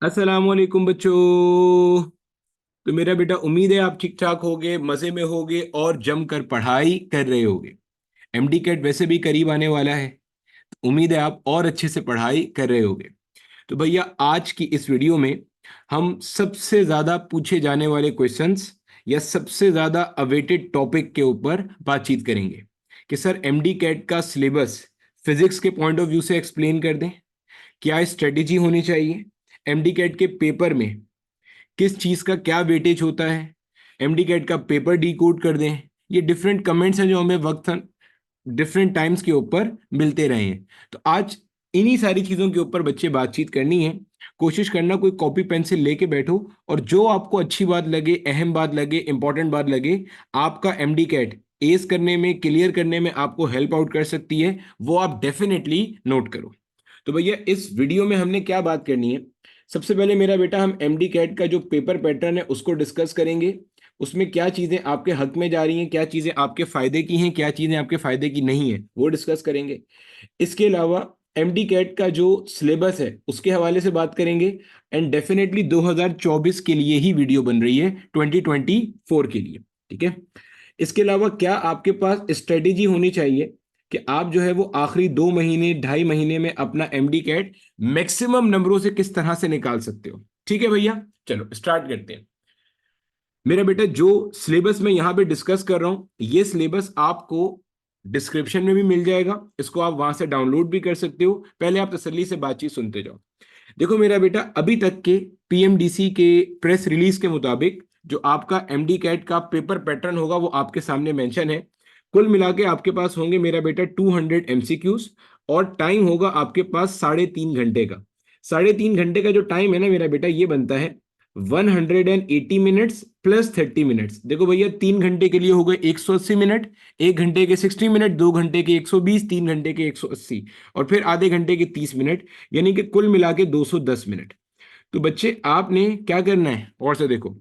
अस्सलाम वालेकुम बच्चों। तो मेरा बेटा उम्मीद है आप ठीक ठाक होगे, मजे में होगे और जमकर पढ़ाई कर रहे होगे। एमडी कैट वैसे भी करीब आने वाला है। उम्मीद है आप और अच्छे से पढ़ाई कर रहे होगे। तो भैया आज की इस वीडियो में हम सबसे ज्यादा पूछे जाने वाले क्वेश्चंस या सबसे ज्यादा अवेटेड टॉपिक के ऊपर बातचीत करेंगे कि सर एमडी कैट का सिलेबस फिजिक्स के पॉइंट ऑफ व्यू से एक्सप्लेन कर दें। क्या स्ट्रेटेजी होनी चाहिए एमडी कैट के पेपर में, किस चीज का क्या वेटेज होता है, एमडी कैट का पेपर डी कोड कर दें। ये डिफरेंट कमेंट्स हैं जो हमें वक्त डिफरेंट टाइम्स के ऊपर मिलते रहे हैं। तो आज इन्हीं सारी चीजों के ऊपर बच्चे बातचीत करनी है। कोशिश करना कोई कॉपी पेंसिल लेके बैठो और जो आपको अच्छी बात लगे, अहम बात लगे, इंपॉर्टेंट बात लगे, आपका एमडी कैट एस करने में, क्लियर करने में आपको हेल्प आउट कर सकती है, वो आप डेफिनेटली नोट करो। तो भैया इस वीडियो में हमने क्या बात करनी है? सबसे पहले मेरा बेटा हम एमडी कैट का जो पेपर पैटर्न है उसको डिस्कस करेंगे। उसमें क्या चीजें आपके हक में जा रही हैं, क्या चीजें आपके फायदे की हैं, क्या चीजें आपके फायदे की नहीं है, वो डिस्कस करेंगे। इसके अलावा एमडी कैट का जो सिलेबस है उसके हवाले से बात करेंगे। एंड डेफिनेटली 2024 के लिए ही वीडियो बन रही है, 2024 के लिए। ठीक है। इसके अलावा क्या आपके पास स्ट्रेटेजी होनी चाहिए कि आप जो है वो आखिरी 2 महीने 2.5 महीने में अपना एमडी कैट मैक्सिमम नंबरों से किस तरह से निकाल सकते हो। ठीक है भैया, चलो स्टार्ट करते हैं। मेरा बेटा जो सिलेबस मैं यहां पे डिस्कस कर रहा हूं, ये सिलेबस आपको डिस्क्रिप्शन में भी मिल जाएगा, इसको आप वहां से डाउनलोड भी कर सकते हो। पहले आप तसल्ली से बातचीत सुनते जाओ। देखो मेरा बेटा, अभी तक के पीएमडीसी के प्रेस रिलीज के मुताबिक जो आपका एमडी कैट का पेपर पैटर्न होगा वो आपके सामने मेंशन है। कुल मिला के आपके पास होंगे मेरा बेटा 200 एमसीक्यूज और टाइम होगा आपके पास 3.5 घंटे का। 3.5 घंटे का जो टाइम है ना मेरा बेटा, ये बनता है 180 मिनट्स प्लस 30 मिनट्स। देखो भैया, 3 घंटे के लिए हो गए 180 मिनट, 1 घंटे के 60 मिनट, 2 घंटे के 120, 3 घंटे के 180 और फिर आधे घंटे के 30 मिनट, यानी कि कुल मिला के 210 मिनट। तो बच्चे आपने क्या करना है और से देखो,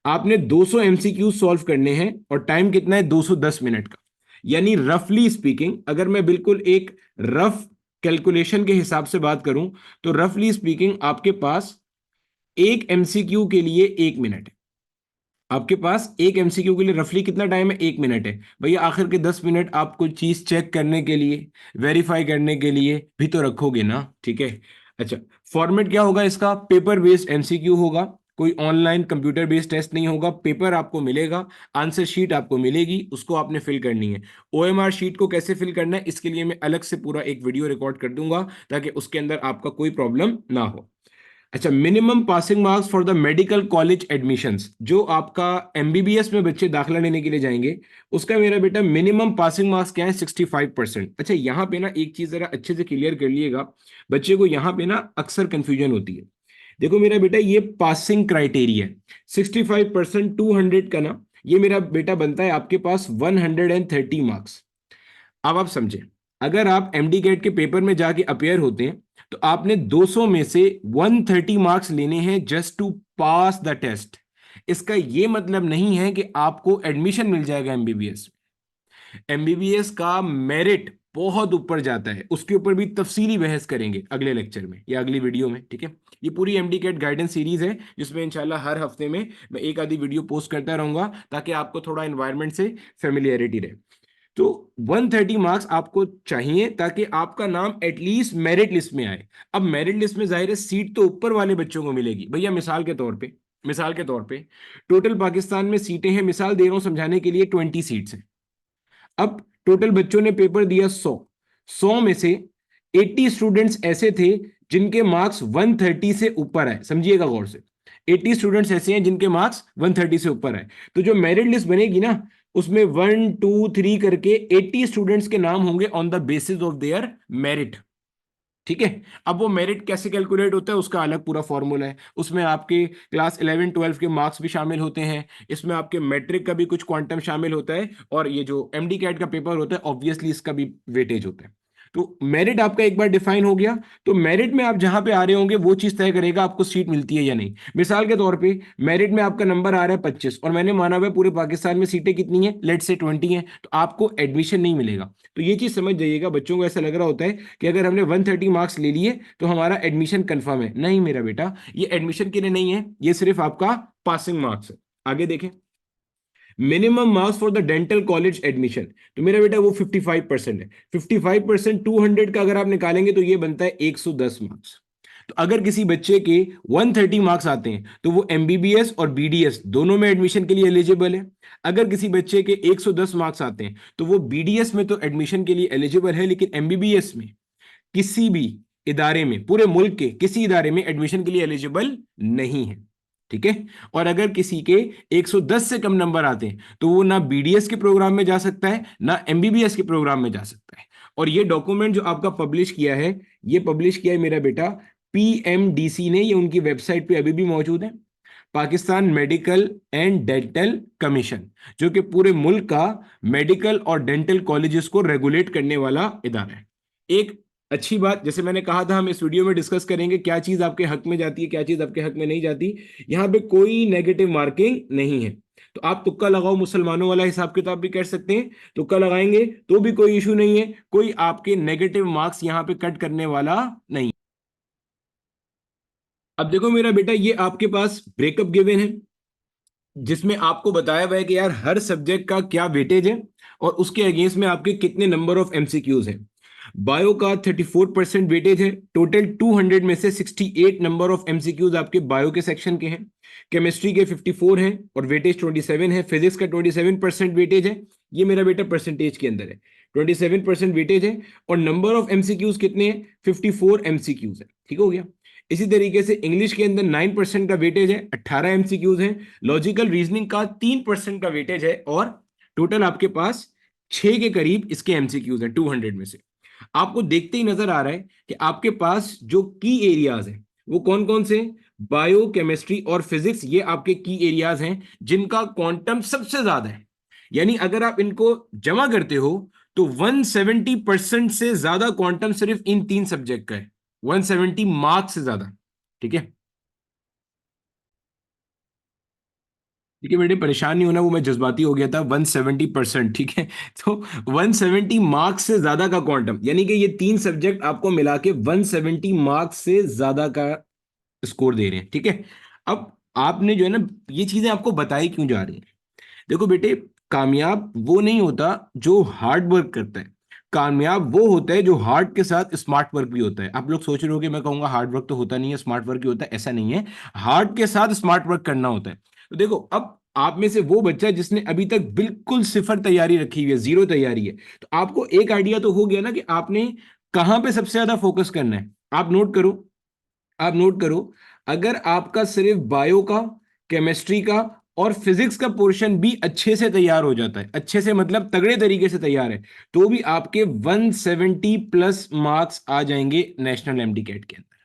आपने 200 एमसीक्यू सॉल्व करने हैं और टाइम कितना है 210 मिनट का। यानी रफली स्पीकिंग, अगर मैं बिल्कुल एक रफ कैलकुलेशन के हिसाब से बात करूं, तो रफली स्पीकिंग आपके पास एक एमसीक्यू के लिए 1 मिनट है। आपके पास एक एमसीक्यू के लिए रफली कितना टाइम है? 1 मिनट है। भैया आखिर के 10 मिनट आप कोई चीज चेक करने के लिए, वेरीफाई करने के लिए भी तो रखोगे ना। ठीक है। अच्छा, फॉर्मेट क्या होगा इसका? पेपर बेस्ड एमसीक्यू होगा, कोई ऑनलाइन कंप्यूटर बेस्ड टेस्ट नहीं होगा। पेपर आपको मिलेगा, आंसर शीट आपको मिलेगी, उसको आपने फिल करनी है। ओएमआर शीट को कैसे फिल करना है इसके लिए मैं अलग से पूरा एक वीडियो रिकॉर्ड कर दूंगा, ताकि उसके अंदर आपका कोई प्रॉब्लम ना हो। अच्छा, minimum passing marks for the medical college admissions, जो आपका एमबीबीएस में बच्चे दाखला लेने के लिए जाएंगे, उसका मेरा बेटा मिनिमम पासिंग मार्क्स क्या है? 65%। अच्छा, यहाँ पे ना एक चीज जरा अच्छे से क्लियर कर लिएगा, बच्चे को यहाँ पे ना अक्सर कंफ्यूजन होती है। देखो मेरा बेटा, ये पासिंग क्राइटेरिया है 65%, 200 का ना, ये मेरा बेटा बनता है आपके पास 130 मार्क्स। अब आप समझे, अगर आप एमडी गेट के पेपर में जाके अपेयर होते हैं तो आपने 200 में से 130 मार्क्स लेने हैं just to pass the test. इसका यह मतलब नहीं है कि आपको एडमिशन मिल जाएगा एमबीबीएस। एमबीबीएस का मेरिट बहुत ऊपर जाता है, उसके ऊपर भी तफसीली बहस करेंगे अगले लेक्चर में या अगली वीडियो में। ठीक है। ये पूरी एमडी कैट गाइडेंस सीरीज है जिसमें इंशाल्लाह हर हफ्ते में मैं एक आधी वीडियो पोस्ट करता रहूंगा, ताकि आपको थोड़ा एनवायरनमेंट से फेमिलियरिटी रहे। तो 130 मार्क्स आपको चाहिए ताकि आपका नाम एटलीस्ट मेरिट लिस्ट में आए। अब मेरिट लिस्ट में जाहिर है सीट तो ऊपर वाले बच्चों को मिलेगी भैया। मिसाल के तौर पे टोटल पाकिस्तान में सीटें हैं, मिसाल दे रहा हूं समझाने के लिए, 20 सीट्स हैं। अब टोटल बच्चों ने पेपर दिया 100 में से 80 स्टूडेंट्स ऐसे थे जिनके मार्क्स 130 से ऊपर आए। समझिएगा गौर से, 80 स्टूडेंट्स ऐसे हैं जिनके मार्क्स 130 से ऊपर आए। तो जो मेरिट लिस्ट बनेगी ना, उसमें 1 2 3 करके 80 स्टूडेंट्स के नाम होंगे on the basis of their merit. ठीक है। अब वो मेरिट कैसे कैलकुलेट होता है उसका अलग पूरा फॉर्मूला है, उसमें आपके क्लास 11 12 के मार्क्स भी शामिल होते हैं, इसमें आपके मैट्रिक का भी कुछ क्वांटम शामिल होता है, और ये जो एमडी कैट का पेपर होता है ऑब्वियसली इसका भी वेटेज होता है। तो मेरिट आपका एक बार डिफाइन हो गया, तो मेरिट में आप जहां पे आ रहे होंगे वो चीज तय करेगा आपको सीट मिलती है या नहीं। मिसाल के तौर पे मेरिट में आपका नंबर आ रहा है 25 और मैंने माना हुआ है पूरे पाकिस्तान में सीटें कितनी है, लेट से 20 है, तो आपको एडमिशन नहीं मिलेगा। तो ये चीज समझ जाइएगा, बच्चों को ऐसा लग रहा होता है कि अगर हमने 130 मार्क्स ले लिए तो हमारा एडमिशन कंफर्म है। नहीं मेरा बेटा, ये एडमिशन के लिए नहीं है, ये सिर्फ आपका पासिंग मार्क्स है। आगे देखें, minimum marks for the dental college admission, तो मेरा बेटा वो 55% है। 55% 200 का अगर आप निकालेंगे तो ये बनता है 110 मार्क्स। तो अगर किसी बच्चे के 130 मार्क्स आते हैं तो वो एमबीबीएस और बीडीएस दोनों में एडमिशन के लिए एलिजिबल है। अगर किसी बच्चे के 110 मार्क्स आते हैं तो वो बीडीएस में तो एडमिशन के लिए एलिजिबल है, लेकिन एमबीबीएस में किसी भी इदारे में, पूरे मुल्क के किसी इदारे में एडमिशन के लिए एलिजिबल नहीं है। ठीक है। और अगर किसी के 110 से कम नंबर आते हैं तो वो ना बीडीएस के प्रोग्राम में जा सकता है ना एमबीबीएस के प्रोग्राम में जा सकता है। और ये डॉक्यूमेंट जो आपका पब्लिश किया है, ये पब्लिश किया है मेरा बेटा पीएमडीसी ने, ये उनकी वेबसाइट पे अभी भी मौजूद है, Pakistan medical and dental commission, जो कि पूरे मुल्क का मेडिकल और डेंटल कॉलेजेस को रेगुलेट करने वाला इदारा है। एक अच्छी बात, जैसे मैंने कहा था हम इस वीडियो में डिस्कस करेंगे क्या चीज आपके हक में जाती है, क्या चीज आपके हक में नहीं जाती। यहां पे कोई नेगेटिव मार्किंग नहीं है। तो आप तुक्का लगाओ मुसलमानों वाला हिसाब किताब भी कर सकते हैं, तुक्का लगाएंगे तो भी कोई इशू नहीं है, कोई आपके नेगेटिव मार्क्स यहां पे कट करने वाला नहीं। अब देखो मेरा बेटा, ये आपके पास ब्रेकअप गिवन है जिसमें आपको बताया हुआ है कि यार हर सब्जेक्ट का क्या वेटेज है और उसके अगेंस्ट में आपके कितने नंबर ऑफ एमसीक्यूज हैं। बायो का 34% वेटेज है, टोटल 200 में से 68 नंबर ऑफ एमसीक्यूज आपके बायो के सेक्शन के हैं। केमिस्ट्री के 54 हैं और वेटेज 27 है। फिजिक्स का 27% वेटेज है, ये मेरा बेटा परसेंटेज के अंदर है, 27% वेटेज है। और नंबर ऑफ एमसीक्यूज कितने हैं, 54 एमसीक्यूज है। ठीक हो गया। इसी तरीके से इंग्लिश के अंदर 9% का वेटेज है, 18 एमसीक्यूज हैं। लॉजिकल रीजनिंग का 3% का वेटेज है और टोटल आपके पास 6 के करीब इसके एमसीक्यूज हैं 200 में से। आपको देखते ही नजर आ रहा है कि आपके पास जो की एरियाज हैं वो कौन कौन से, बायो, केमिस्ट्री और फिजिक्स, ये आपके की एरियाज हैं जिनका क्वांटम सबसे ज्यादा है। यानी अगर आप इनको जमा करते हो तो 170% से ज्यादा क्वांटम सिर्फ इन तीन सब्जेक्ट का है, 170 मार्क्स से ज्यादा। ठीक है। ठीक है बेटे, परेशान नहीं होना, वो मैं जज्बाती हो गया था, 170%। ठीक है। तो 170 मार्क्स से ज्यादा का क्वांटम, यानी कि ये तीन सब्जेक्ट आपको मिला के 170 मार्क्स से ज्यादा का स्कोर दे रहे हैं। ठीक है। अब आपने जो है ना, ये चीजें आपको बताई क्यों जा रही हैं। देखो बेटे, कामयाब वो नहीं होता जो हार्ड वर्क करता है, कामयाब वो होता है जो हार्ड के साथ स्मार्ट वर्क भी होता है। आप लोग सोच रहे हो कि मैं कहूंगा हार्ड वर्क तो होता नहीं है, स्मार्ट वर्क ही होता है, ऐसा नहीं है। हार्ड के साथ स्मार्ट वर्क करना होता है। तो देखो, अब आप में से वो बच्चा जिसने अभी तक बिल्कुल सिफर तैयारी रखी हुई है, जीरो तैयारी है, तो आपको एक आइडिया तो हो गया ना कि आपने कहां पे सबसे ज्यादा फोकस करना है। आप नोट करो, आप नोट करो, अगर आपका सिर्फ बायो का, केमिस्ट्री का और फिजिक्स का पोर्शन भी अच्छे से तैयार हो जाता है, अच्छे से मतलब तगड़े तरीके से तैयार है, तो भी आपके 170 प्लस मार्क्स आ जाएंगे नेशनल एमडी कैट के अंदर,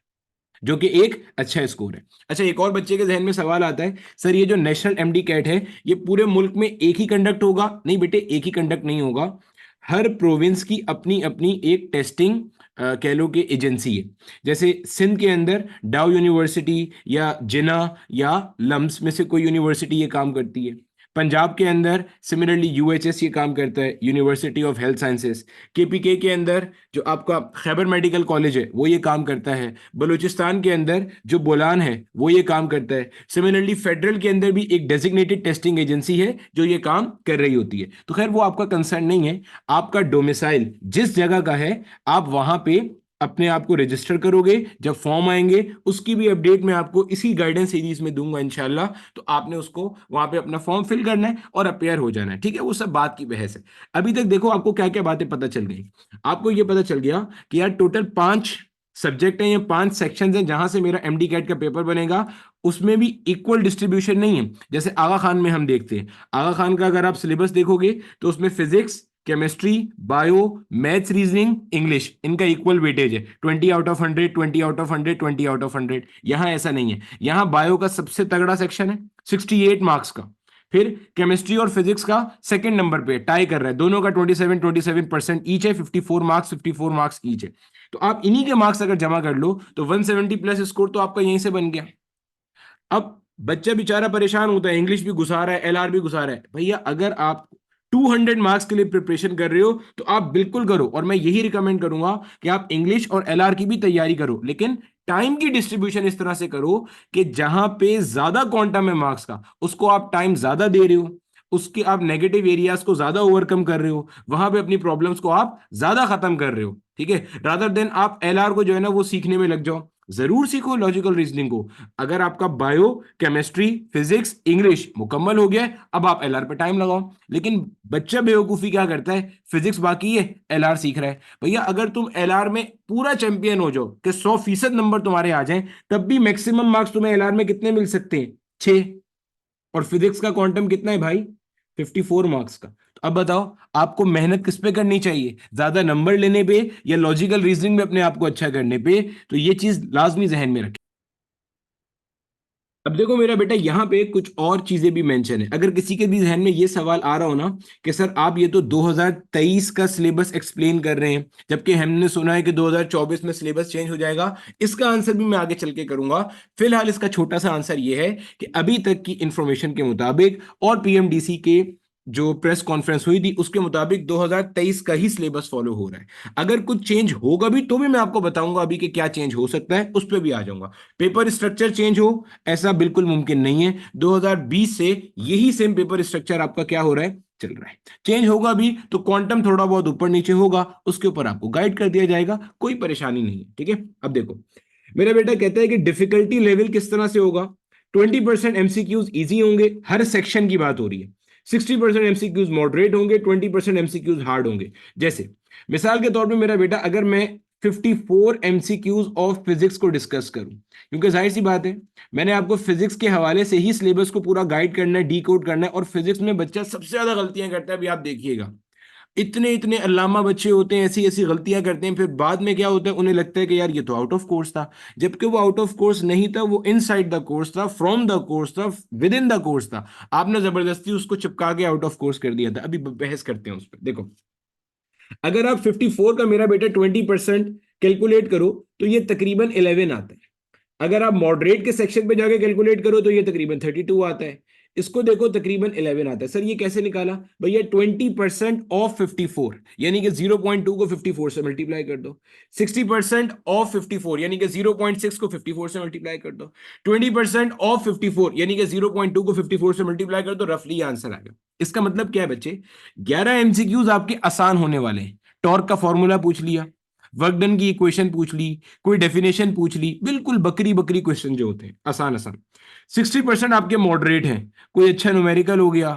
जो कि एक अच्छा स्कोर है। अच्छा, एक और बच्चे के जहन में सवाल आता है, सर ये जो नेशनल एमडी कैट है ये पूरे मुल्क में एक ही कंडक्ट होगा? नहीं बेटे, एक ही कंडक्ट नहीं होगा। हर प्रोविंस की अपनी अपनी एक टेस्टिंग कह लो कि एजेंसी है। जैसे सिंध के अंदर डाउ यूनिवर्सिटी या जिना या लम्स में से कोई यूनिवर्सिटी ये काम करती है। पंजाब के अंदर सिमिलरली यूएचएस ये काम करता है, university of health sciences. KPK के अंदर जो आपका खैबर मेडिकल कॉलेज है वो ये काम करता है। बलूचिस्तान के अंदर जो बोलान है वो ये काम करता है। सिमिलरली फेडरल के अंदर भी एक डेजिग्नेटेड टेस्टिंग एजेंसी है जो ये काम कर रही होती है। तो खैर वो आपका कंसर्न नहीं है, आपका डोमिसाइल जिस जगह का है आप वहां पे अपने आप को रजिस्टर करोगे। जब फॉर्म आएंगे उसकी भी अपडेट मैं आपको इसी गाइडेंस सीरीज में दूंगा इंशाल्लाह। तो आपने उसको वहां पे अपना फॉर्म फिल करना है और अपेयर हो जाना है। ठीक है, वो सब बात की बहस है। अभी तक देखो आपको क्या क्या बातें पता चल गई। आपको ये पता चल गया कि यार टोटल 5 सब्जेक्ट हैं या 5 सेक्शन हैं जहां से मेरा एमडी कैट का पेपर बनेगा। उसमें भी इक्वल डिस्ट्रीब्यूशन नहीं है। जैसे आगा खान में हम देखते हैं, आगा खान का अगर आप सिलेबस देखोगे तो उसमें physics, chemistry, bio, maths, reasoning, English, इनका इक्वल वेटेज है, 20 out of 100, 20 out of 100, 20 out of 100। यहां ऐसा नहीं है। यहां बायो का सबसे तगड़ा सेक्शन है 68 मार्क्स का, फिर केमिस्ट्री और फिजिक्स का सेकंड नंबर पे टाई कर रहा है, दोनों का 27-27% ईच है, 54 मार्क्स ईच है। तो आप इन्हीं के मार्क्स अगर जमा कर लो तो 170 प्लस स्कोर तो आपका यहीं से बन गया। अब बच्चा बेचारा परेशान होता है, इंग्लिश भी घुसा रहा है, एलआर भी घुसा रहा है। भैया अगर आप 200 मार्क्स के लिए प्रिपरेशन कर रहे हो तो आप बिल्कुल करो, और मैं यही रिकमेंड करूंगा कि आप इंग्लिश और एलआर की भी तैयारी करो, लेकिन टाइम की डिस्ट्रीब्यूशन इस तरह से करो कि जहां पे ज्यादा क्वांटम है मार्क्स का उसको आप टाइम ज्यादा दे रहे हो, उसके आप नेगेटिव एरियाज को ज्यादा ओवरकम कर रहे हो, वहां पे अपनी प्रॉब्लम्स को आप ज्यादा खत्म कर रहे हो, ठीक है, रादर देन आप एलआर को जो है ना वो सीखने में लग जाओ। जरूर सीखो लॉजिकल रीजनिंग को। अगर आपका बायो, केमिस्ट्री, फिजिक्स, इंग्लिश मुकम्मल हो गया है, अब आप एलआर पे टाइम लगाओ। लेकिन बच्चा बेवकूफी क्या करता है, फिजिक्स बाकी है, एलआर सीख रहा है। भैया अगर तुम एलआर में पूरा चैंपियन हो जाओ कि 100% नंबर तुम्हारे आ जाएं, तब भी मैक्सिमम मार्क्स तुम्हें एलआर में कितने मिल सकते हैं, 6। और फिजिक्स का क्वांटम कितना है भाई, 54 मार्क्स का। तो अब बताओ आपको मेहनत किस पे करनी चाहिए, ज्यादा नंबर लेने पे या लॉजिकल रीजनिंग में अपने आप को अच्छा करने पे? तो ये चीज लाजमी जहन में रखें। अब देखो मेरा बेटा, यहाँ पे कुछ और चीजें भी मेंशन है। अगर किसी के भी जहन में ये सवाल आ रहा हो ना कि सर आप ये तो 2023 का सिलेबस एक्सप्लेन कर रहे हैं, जबकि हमने सुना है कि 2024 में सिलेबस चेंज हो जाएगा, इसका आंसर भी मैं आगे चल के करूंगा। फिलहाल इसका छोटा सा आंसर ये है कि अभी तक की इंफॉर्मेशन के मुताबिक और पीएमडीसी के जो प्रेस कॉन्फ्रेंस हुई थी उसके मुताबिक 2023 का ही सिलेबस फॉलो हो रहा है। अगर कुछ चेंज होगा भी तो भी मैं आपको बताऊंगा अभी कि क्या चेंज हो सकता है, उस पर भी आ जाऊंगा। पेपर स्ट्रक्चर चेंज हो ऐसा बिल्कुल मुमकिन नहीं है। 2020 से यही सेम पेपर स्ट्रक्चर आपका क्या हो रहा है, चल रहा है। चेंज होगा भी तो क्वांटम थोड़ा बहुत ऊपर नीचे होगा, उसके ऊपर आपको गाइड कर दिया जाएगा, कोई परेशानी नहीं है, ठीक है। अब देखो मेरा बेटा कहता है कि डिफिकल्टी लेवल किस तरह से होगा। 20% एमसीक्यूज इजी होंगे, हर सेक्शन की बात हो रही है। 60% एमसीक्यूज मॉडरेट होंगे, 20% एमसीक्यूज हार्ड होंगे। जैसे मिसाल के तौर पे मेरा बेटा, अगर मैं 54 एमसीक्यूज ऑफ फिजिक्स को डिस्कस करूं, क्योंकि जाहिर सी बात है मैंने आपको फिजिक्स के हवाले से ही सिलेबस को पूरा गाइड करना है, डी कोड करना है, और फिजिक्स में बच्चा सबसे ज्यादा गलतियां करता है, अभी आप देखिएगा। इतने इतने अल्लामा बच्चे होते हैं, ऐसी ऐसी गलतियां करते हैं, फिर बाद में क्या होता है, उन्हें लगता है कि यार ये तो आउट ऑफ कोर्स था, जबकि वो आउट ऑफ कोर्स नहीं था, वो इनसाइड द कोर्स था, फ्रॉम द कोर्स था, विद इन द कोर्स था। आपने जबरदस्ती उसको चिपका के आउट ऑफ कोर्स कर दिया था। अभी बहस करते हैं उस पर। देखो अगर आप 54 का मेरा बेटा 20% कैलकुलेट करो तो ये तकरीबन 11 आता है। अगर आप मॉडरेट के सेक्शन पे जाके कैलकुलेट करो तो ये तकरीबन 32 आता है। इसको देखो तकरीबन 11 आता है। सर ये कैसे निकाला भैया, 20% ऑफ 54 यानी कि 0.2 को 54 से मल्टीप्लाई कर दो। 60% ऑफ 54 यानी कि 0.6 को 54 से मल्टीप्लाई कर दो। 20% ऑफ 54 यानी कि 0.2 को 54 से मल्टीप्लाई कर दो। रफली आंसर आ गया। इसका मतलब क्या है बच्चे, 11 एमसीक्यूज आपके आसान होने वाले हैं। टॉर्क का फॉर्मूला पूछ लिया, वर्क डन की इक्वेशन पूछ ली, कोई डेफिनेशन पूछ ली, बिल्कुल बकरी बकरी क्वेश्चन जो होते हैं आसान आसान। 60% आपके मॉडरेट हैं, कोई अच्छा न्यूमेरिकल हो गया,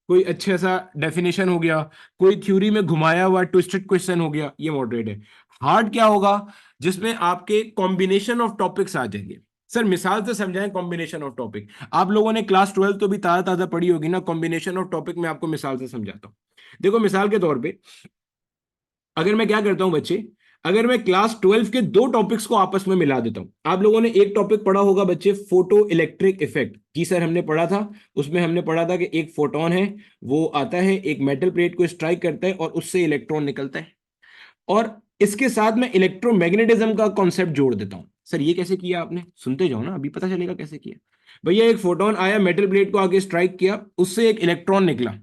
कोई अच्छा सा डेफिनेशन हो गया, कोई थ्योरी में घुमाया हुआ ट्विस्टेड क्वेश्चन हो गया, ये मॉडरेट है। हार्ड क्या होगा, जिसमें आपके कॉम्बिनेशन ऑफ टॉपिक्स आ जाएंगे। सर मिसाल से समझाएं कॉम्बिनेशन ऑफ टॉपिक। आप लोगों ने क्लास 12 तो भी ताजा ताजा पढ़ी होगी ना, कॉम्बिनेशन ऑफ टॉपिक में आपको मिसाल से समझाता हूं। देखो मिसाल के तौर पे अगर मैं क्या करता हूं बच्चे, अगर मैं क्लास 12 के दो टॉपिक्स को आपस में मिला देता हूं। आप लोगों ने एक टॉपिक पढ़ा होगा बच्चे, फोटो इलेक्ट्रिक इफेक्ट। जी सर हमने पढ़ा था। उसमें हमने पढ़ा था कि एक फोटोन है, वो आता है एक मेटल प्लेट को स्ट्राइक करता है और उससे इलेक्ट्रॉन निकलता है, और इसके साथ में इलेक्ट्रोमैग्नेटिज्म का कॉन्सेप्ट जोड़ देता हूं। सर ये कैसे किया आपने, सुनते जाओ ना अभी पता चलेगा कैसे किया। भैया एक फोटोन आया, मेटल प्लेट को आगे स्ट्राइक किया, उससे एक इलेक्ट्रॉन निकला,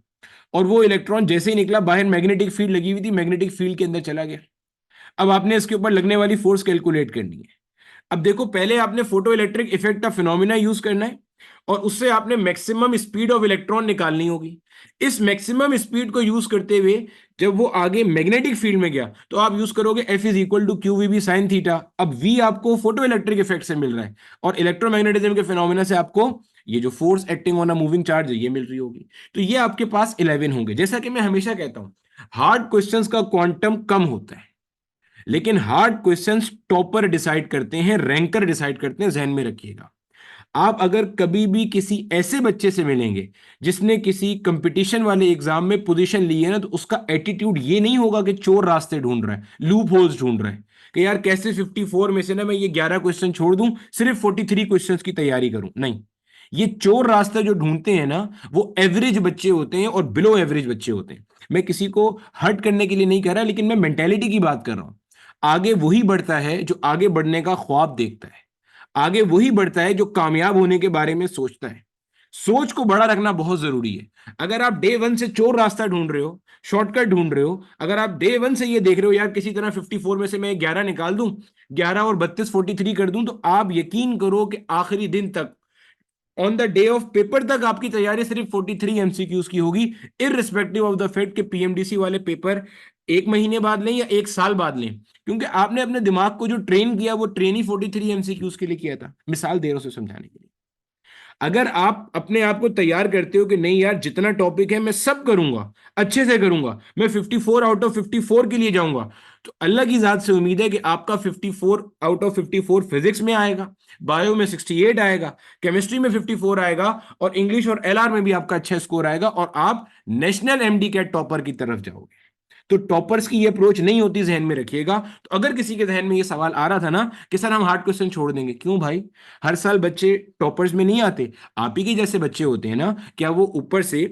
और वो इलेक्ट्रॉन जैसे ही निकला बाहर मैग्नेटिक फील्ड लगी हुई थी, मैग्नेटिक फील्ड के अंदर चला गया। अब आपने इसके ऊपर लगने वाली फोर्स कैलकुलेट करनी है। अब देखो पहले आपने फोटो इलेक्ट्रिक इफेक्ट का फिनोमिना यूज करना है, और उससे आपने मैक्सिमम स्पीड ऑफ इलेक्ट्रॉन निकालनी होगी। इस मैक्सिमम स्पीड को यूज करते हुए जब वो आगे मैग्नेटिक फील्ड में गया तो आप यूज करोगे F is equal to q v B sine theta. अब V आपको फोटो इलेक्ट्रिक इफेक्ट से मिल रहा है, और इलेक्ट्रोमैग्नेटिज्म के फिनोमिना से आपको ये जो force acting on a moving charge है ये मिल रही होगी। तो ये आपके पास 11 होंगे। जैसा कि मैं हमेशा कहता हूं, हार्ड क्वेश्चंस का क्वांटम कम होता है, लेकिन हार्ड क्वेश्चंस टॉपर डिसाइड करते हैं, रैंकर डिसाइड करते हैं, जहन में रखिएगा। आप अगर कभी भी किसी ऐसे बच्चे से मिलेंगे जिसने किसी कंपटीशन वाले एग्जाम में पोजीशन ली है ना, तो उसका एटीट्यूड ये नहीं होगा कि चोर रास्ते ढूंढ रहा है, लूप होल्स ढूंढ रहा है, कि यार कैसे 54 में से ना मैं ये 11 क्वेश्चन छोड़ दूं, सिर्फ 43 क्वेश्चंस की तैयारी करूं। नहीं, ये चोर रास्ता जो ढूंढते हैं ना, वो एवरेज बच्चे होते हैं और बिलो एवरेज बच्चे होते हैं। मैं किसी को हर्ट करने के लिए नहीं कह रहा, लेकिन मैं मेंटेलिटी की बात कर रहा हूं। आगे वही बढ़ता है जो आगे बढ़ने का ख्वाब देखता है। आगे वही बढ़ता है जो कामयाब होने के बारे में सोचता है। सोच को बड़ा रखना बहुत जरूरी है। अगर आप डे वन से चोर रास्ता ढूंढ रहे हो, शॉर्टकट ढूंढ रहे हो, अगर आप डे वन से ये देख रहे हो यार किसी तरह 54 में से मैं 11 निकाल दूं, 11 और 32 43 कर दूं, तो आप यकीन करो कि आखिरी दिन तक, on the day of paper तक, आपकी तैयारी सिर्फ 43 एमसीक्यूज की होगी, इररिस्पेक्टिव ऑफ द फैक्ट कि पीएमडीसी वाले पेपर एक महीने बाद लें या एक साल बाद लें, क्योंकि आपने अपने दिमाग को जो ट्रेन किया वो ट्रेन ही 43 एमसीक्यूज के लिए किया था। मिसाल दे रहा हूं उसे समझाने के लिए। अगर आप अपने आप को तैयार करते हो कि नहीं यार जितना टॉपिक है मैं सब करूंगा, अच्छे से करूंगा, मैं 54 आउट ऑफ 54 के लिए जाऊंगा, तो अल्लाह की जात से उम्मीद है कि आपका 54 आउट ऑफ 54 फिजिक्स में आएगा, बायो में 68 आएगा, केमिस्ट्री में 54 आएगा, और इंग्लिश और एलआर में भी आपका अच्छा स्कोर आएगा, और आप नेशनल एमडी कैट टॉपर की तरफ जाओगे। तो टॉपर्स की ये अप्रोच नहीं होती, जहन में रखिएगा। तो अगर किसी के जहन में ये सवाल आ रहा था ना कि सर हम हार्ड क्वेश्चन छोड़ देंगे, क्यों भाई? हर साल बच्चे टॉपर्स में नहीं आते। आप ही के जैसे बच्चे होते हैं ना, क्या वो ऊपर से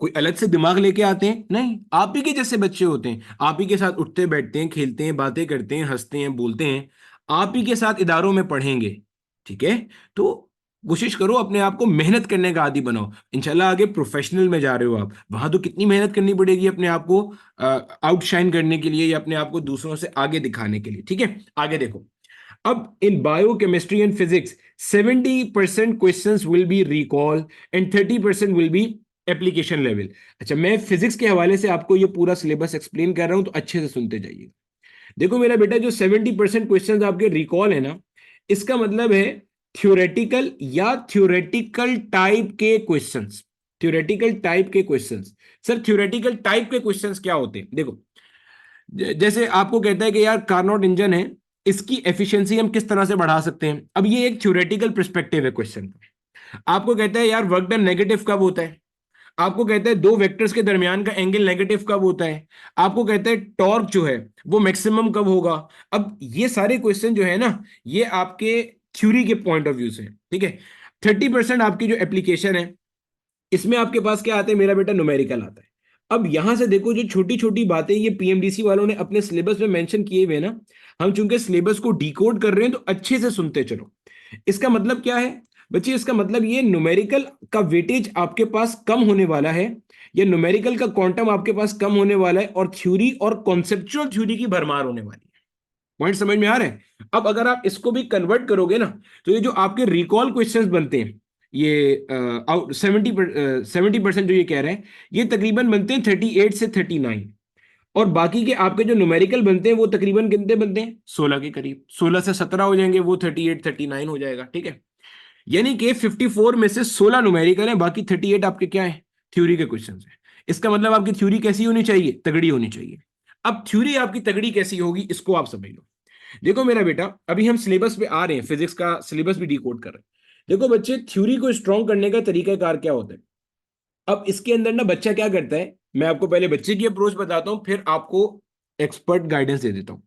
कोई अलग से दिमाग लेके आते हैं? नहीं, आप ही के जैसे बच्चे होते हैं, आप ही के साथ उठते बैठते हैं, खेलते हैं, बातें करते हैं, हंसते हैं, बोलते हैं, आप ही के साथ इदारों में पढ़ेंगे। ठीक है? तो कोशिश करो अपने आप को मेहनत करने का आदी बनाओ। इंशाल्लाह आगे प्रोफेशनल में जा रहे हो आप, वहां तो कितनी मेहनत करनी पड़ेगी अपने आप को आउटशाइन करने के लिए, या अपने आप को दूसरों से आगे दिखाने के लिए। ठीक है, आगे देखो। अब in bio chemistry and physics 70% questions will be recall and 30% will be application level. अच्छा, मैं फिजिक्स के हवाले से आपको ये पूरा सिलेबस एक्सप्लेन कर रहा हूं, तो अच्छे से सुनते जाइए। देखो मेरा बेटा, जो 70% क्वेश्चंस आपके रिकॉल है ना, इसका मतलब है थ्योरेटिकल या थ्योरेटिकल टाइप के क्वेश्चंस। थ्योरेटिकल टाइप के क्वेश्चंस। सर थ्योरेटिकल टाइप के क्वेश्चंस क्या होते हैं? देखो, जैसे आपको कहता है कि यार कार्नोट इंजन है, इसकी एफिशिएंसी हम किस तरह से बढ़ा सकते हैं। अब ये एक थ्योरेटिकल पर्सपेक्टिव है क्वेश्चन। आपको कहता है यार वर्क डन नेगेटिव कब होता है। आपको कहता है दो वेक्टर्स के दरमियान का एंगल नेगेटिव कब होता है। आपको कहता है टॉर्क जो है वो मैक्सिमम कब होगा। अब ये सारे क्वेश्चन जो है ना, ये आपके थ्योरी के पॉइंट ऑफ व्यू से, ठीक है। 30% आपकी जो एप्लीकेशन है, इसमें आपके पास क्या आता है मेरा बेटा? न्यूमेरिकल आता है। अब यहां से देखो, जो छोटी छोटी बातें ये पीएमडीसी वालों ने अपने सिलेबस में मेंशन किए हुए ना, हम चूंकि सिलेबस को डिकोड कर रहे हैं, तो अच्छे से सुनते चलो। इसका मतलब क्या है बच्चे? इसका मतलब ये न्यूमेरिकल का वेटेज आपके पास कम होने वाला है, या न्यूमेरिकल का क्वांटम आपके पास कम होने वाला है, और थ्योरी और कॉन्सेप्चुअल थ्योरी की भरमार होने वाली है। पॉइंट समझ में आ रहा है? अब अगर आप इसको भी कन्वर्ट करोगे ना, तो ये जो आपके रिकॉल क्वेश्चंस बनते हैं, ये 70% जो ये कह रहे हैं, ये तकरीबन बनते हैं 38 से 39। और बाकी के आपके जो न्यूमेरिकल बनते हैं वो तकरीबन कितने बनते हैं? 16 के करीब। 16 से 17 हो जाएंगे, वो 38 39 हो जाएगा। ठीक है, यानी कि 54 में से 16 न्यूमेरिकल है, बाकी 38 आपके क्या है? थ्योरी के क्वेश्चंस है। इसका मतलब आपकी थ्योरी कैसी होनी चाहिए? तगड़ी होनी चाहिए। अब थ्योरी आपकी तगड़ी कैसी होगी, इसको आप समझ लो। देखो मेरा बेटा, अभी हम सिलेबस पे आ रहे हैं, फिजिक्स का सिलेबस भी डिकोड कर रहे हैं। देखो बच्चे, थ्योरी को स्ट्रॉन्ग करने का तरीकाकार क्या होता है? अब इसके अंदर ना बच्चा क्या करता है, मैं आपको पहले बच्चे की अप्रोच बताता हूं, फिर आपको एक्सपर्ट गाइडेंस दे देता हूं।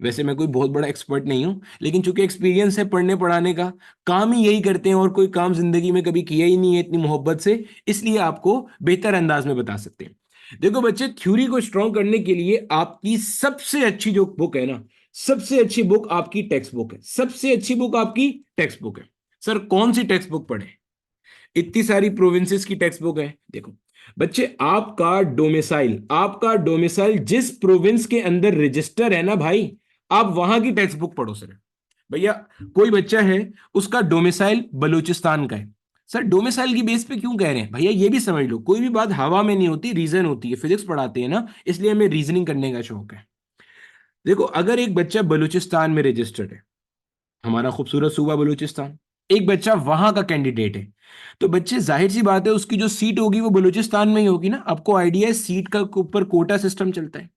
वैसे मैं कोई बहुत बड़ा एक्सपर्ट नहीं हूं, लेकिन चूंकि एक्सपीरियंस है पढ़ने पढ़ाने का, काम ही यही करते हैं और कोई काम जिंदगी में कभी किया ही नहीं है इतनी मोहब्बत से, इसलिए आपको बेहतर अंदाज में बता सकते हैं। देखो बच्चे, थ्योरी को स्ट्रॉन्ग करने के लिए आपकी सबसे अच्छी जो बुक है ना, सबसे अच्छी बुक आपकी टेक्स्ट बुक है। सबसे अच्छी बुक आपकी टेक्स्ट बुक है। सर कौन सी टेक्स्ट बुक पढ़े? इतनी सारी प्रोविंसेस की टेक्स्ट बुक है। देखो बच्चे, आपका डोमिसाइल जिस प्रोविंस के अंदर रजिस्टर है ना भाई, आप वहां की टेक्स्ट बुक पढ़ो सर। भैया, कोई बच्चा है, उसका डोमिसाइल बलूचिस्तान का है। सर डोमिसाइल की बेस पे क्यों कह रहे हैं? भैया ये भी समझ लो, कोई भी बात हवा में नहीं होती, रीजन होती है। फिजिक्स पढ़ाते हैं ना, इसलिए हमें रीजनिंग करने का शौक है। देखो, अगर एक बच्चा बलूचिस्तान में रजिस्टर्ड है, हमारा खूबसूरत सूबा बलूचिस्तान, एक बच्चा वहां का कैंडिडेट है, तो बच्चे जाहिर सी बात है उसकी जो सीट होगी वो बलूचिस्तान में ही होगी ना। आपको आइडिया है, सीट का ऊपर कोटा सिस्टम चलता है।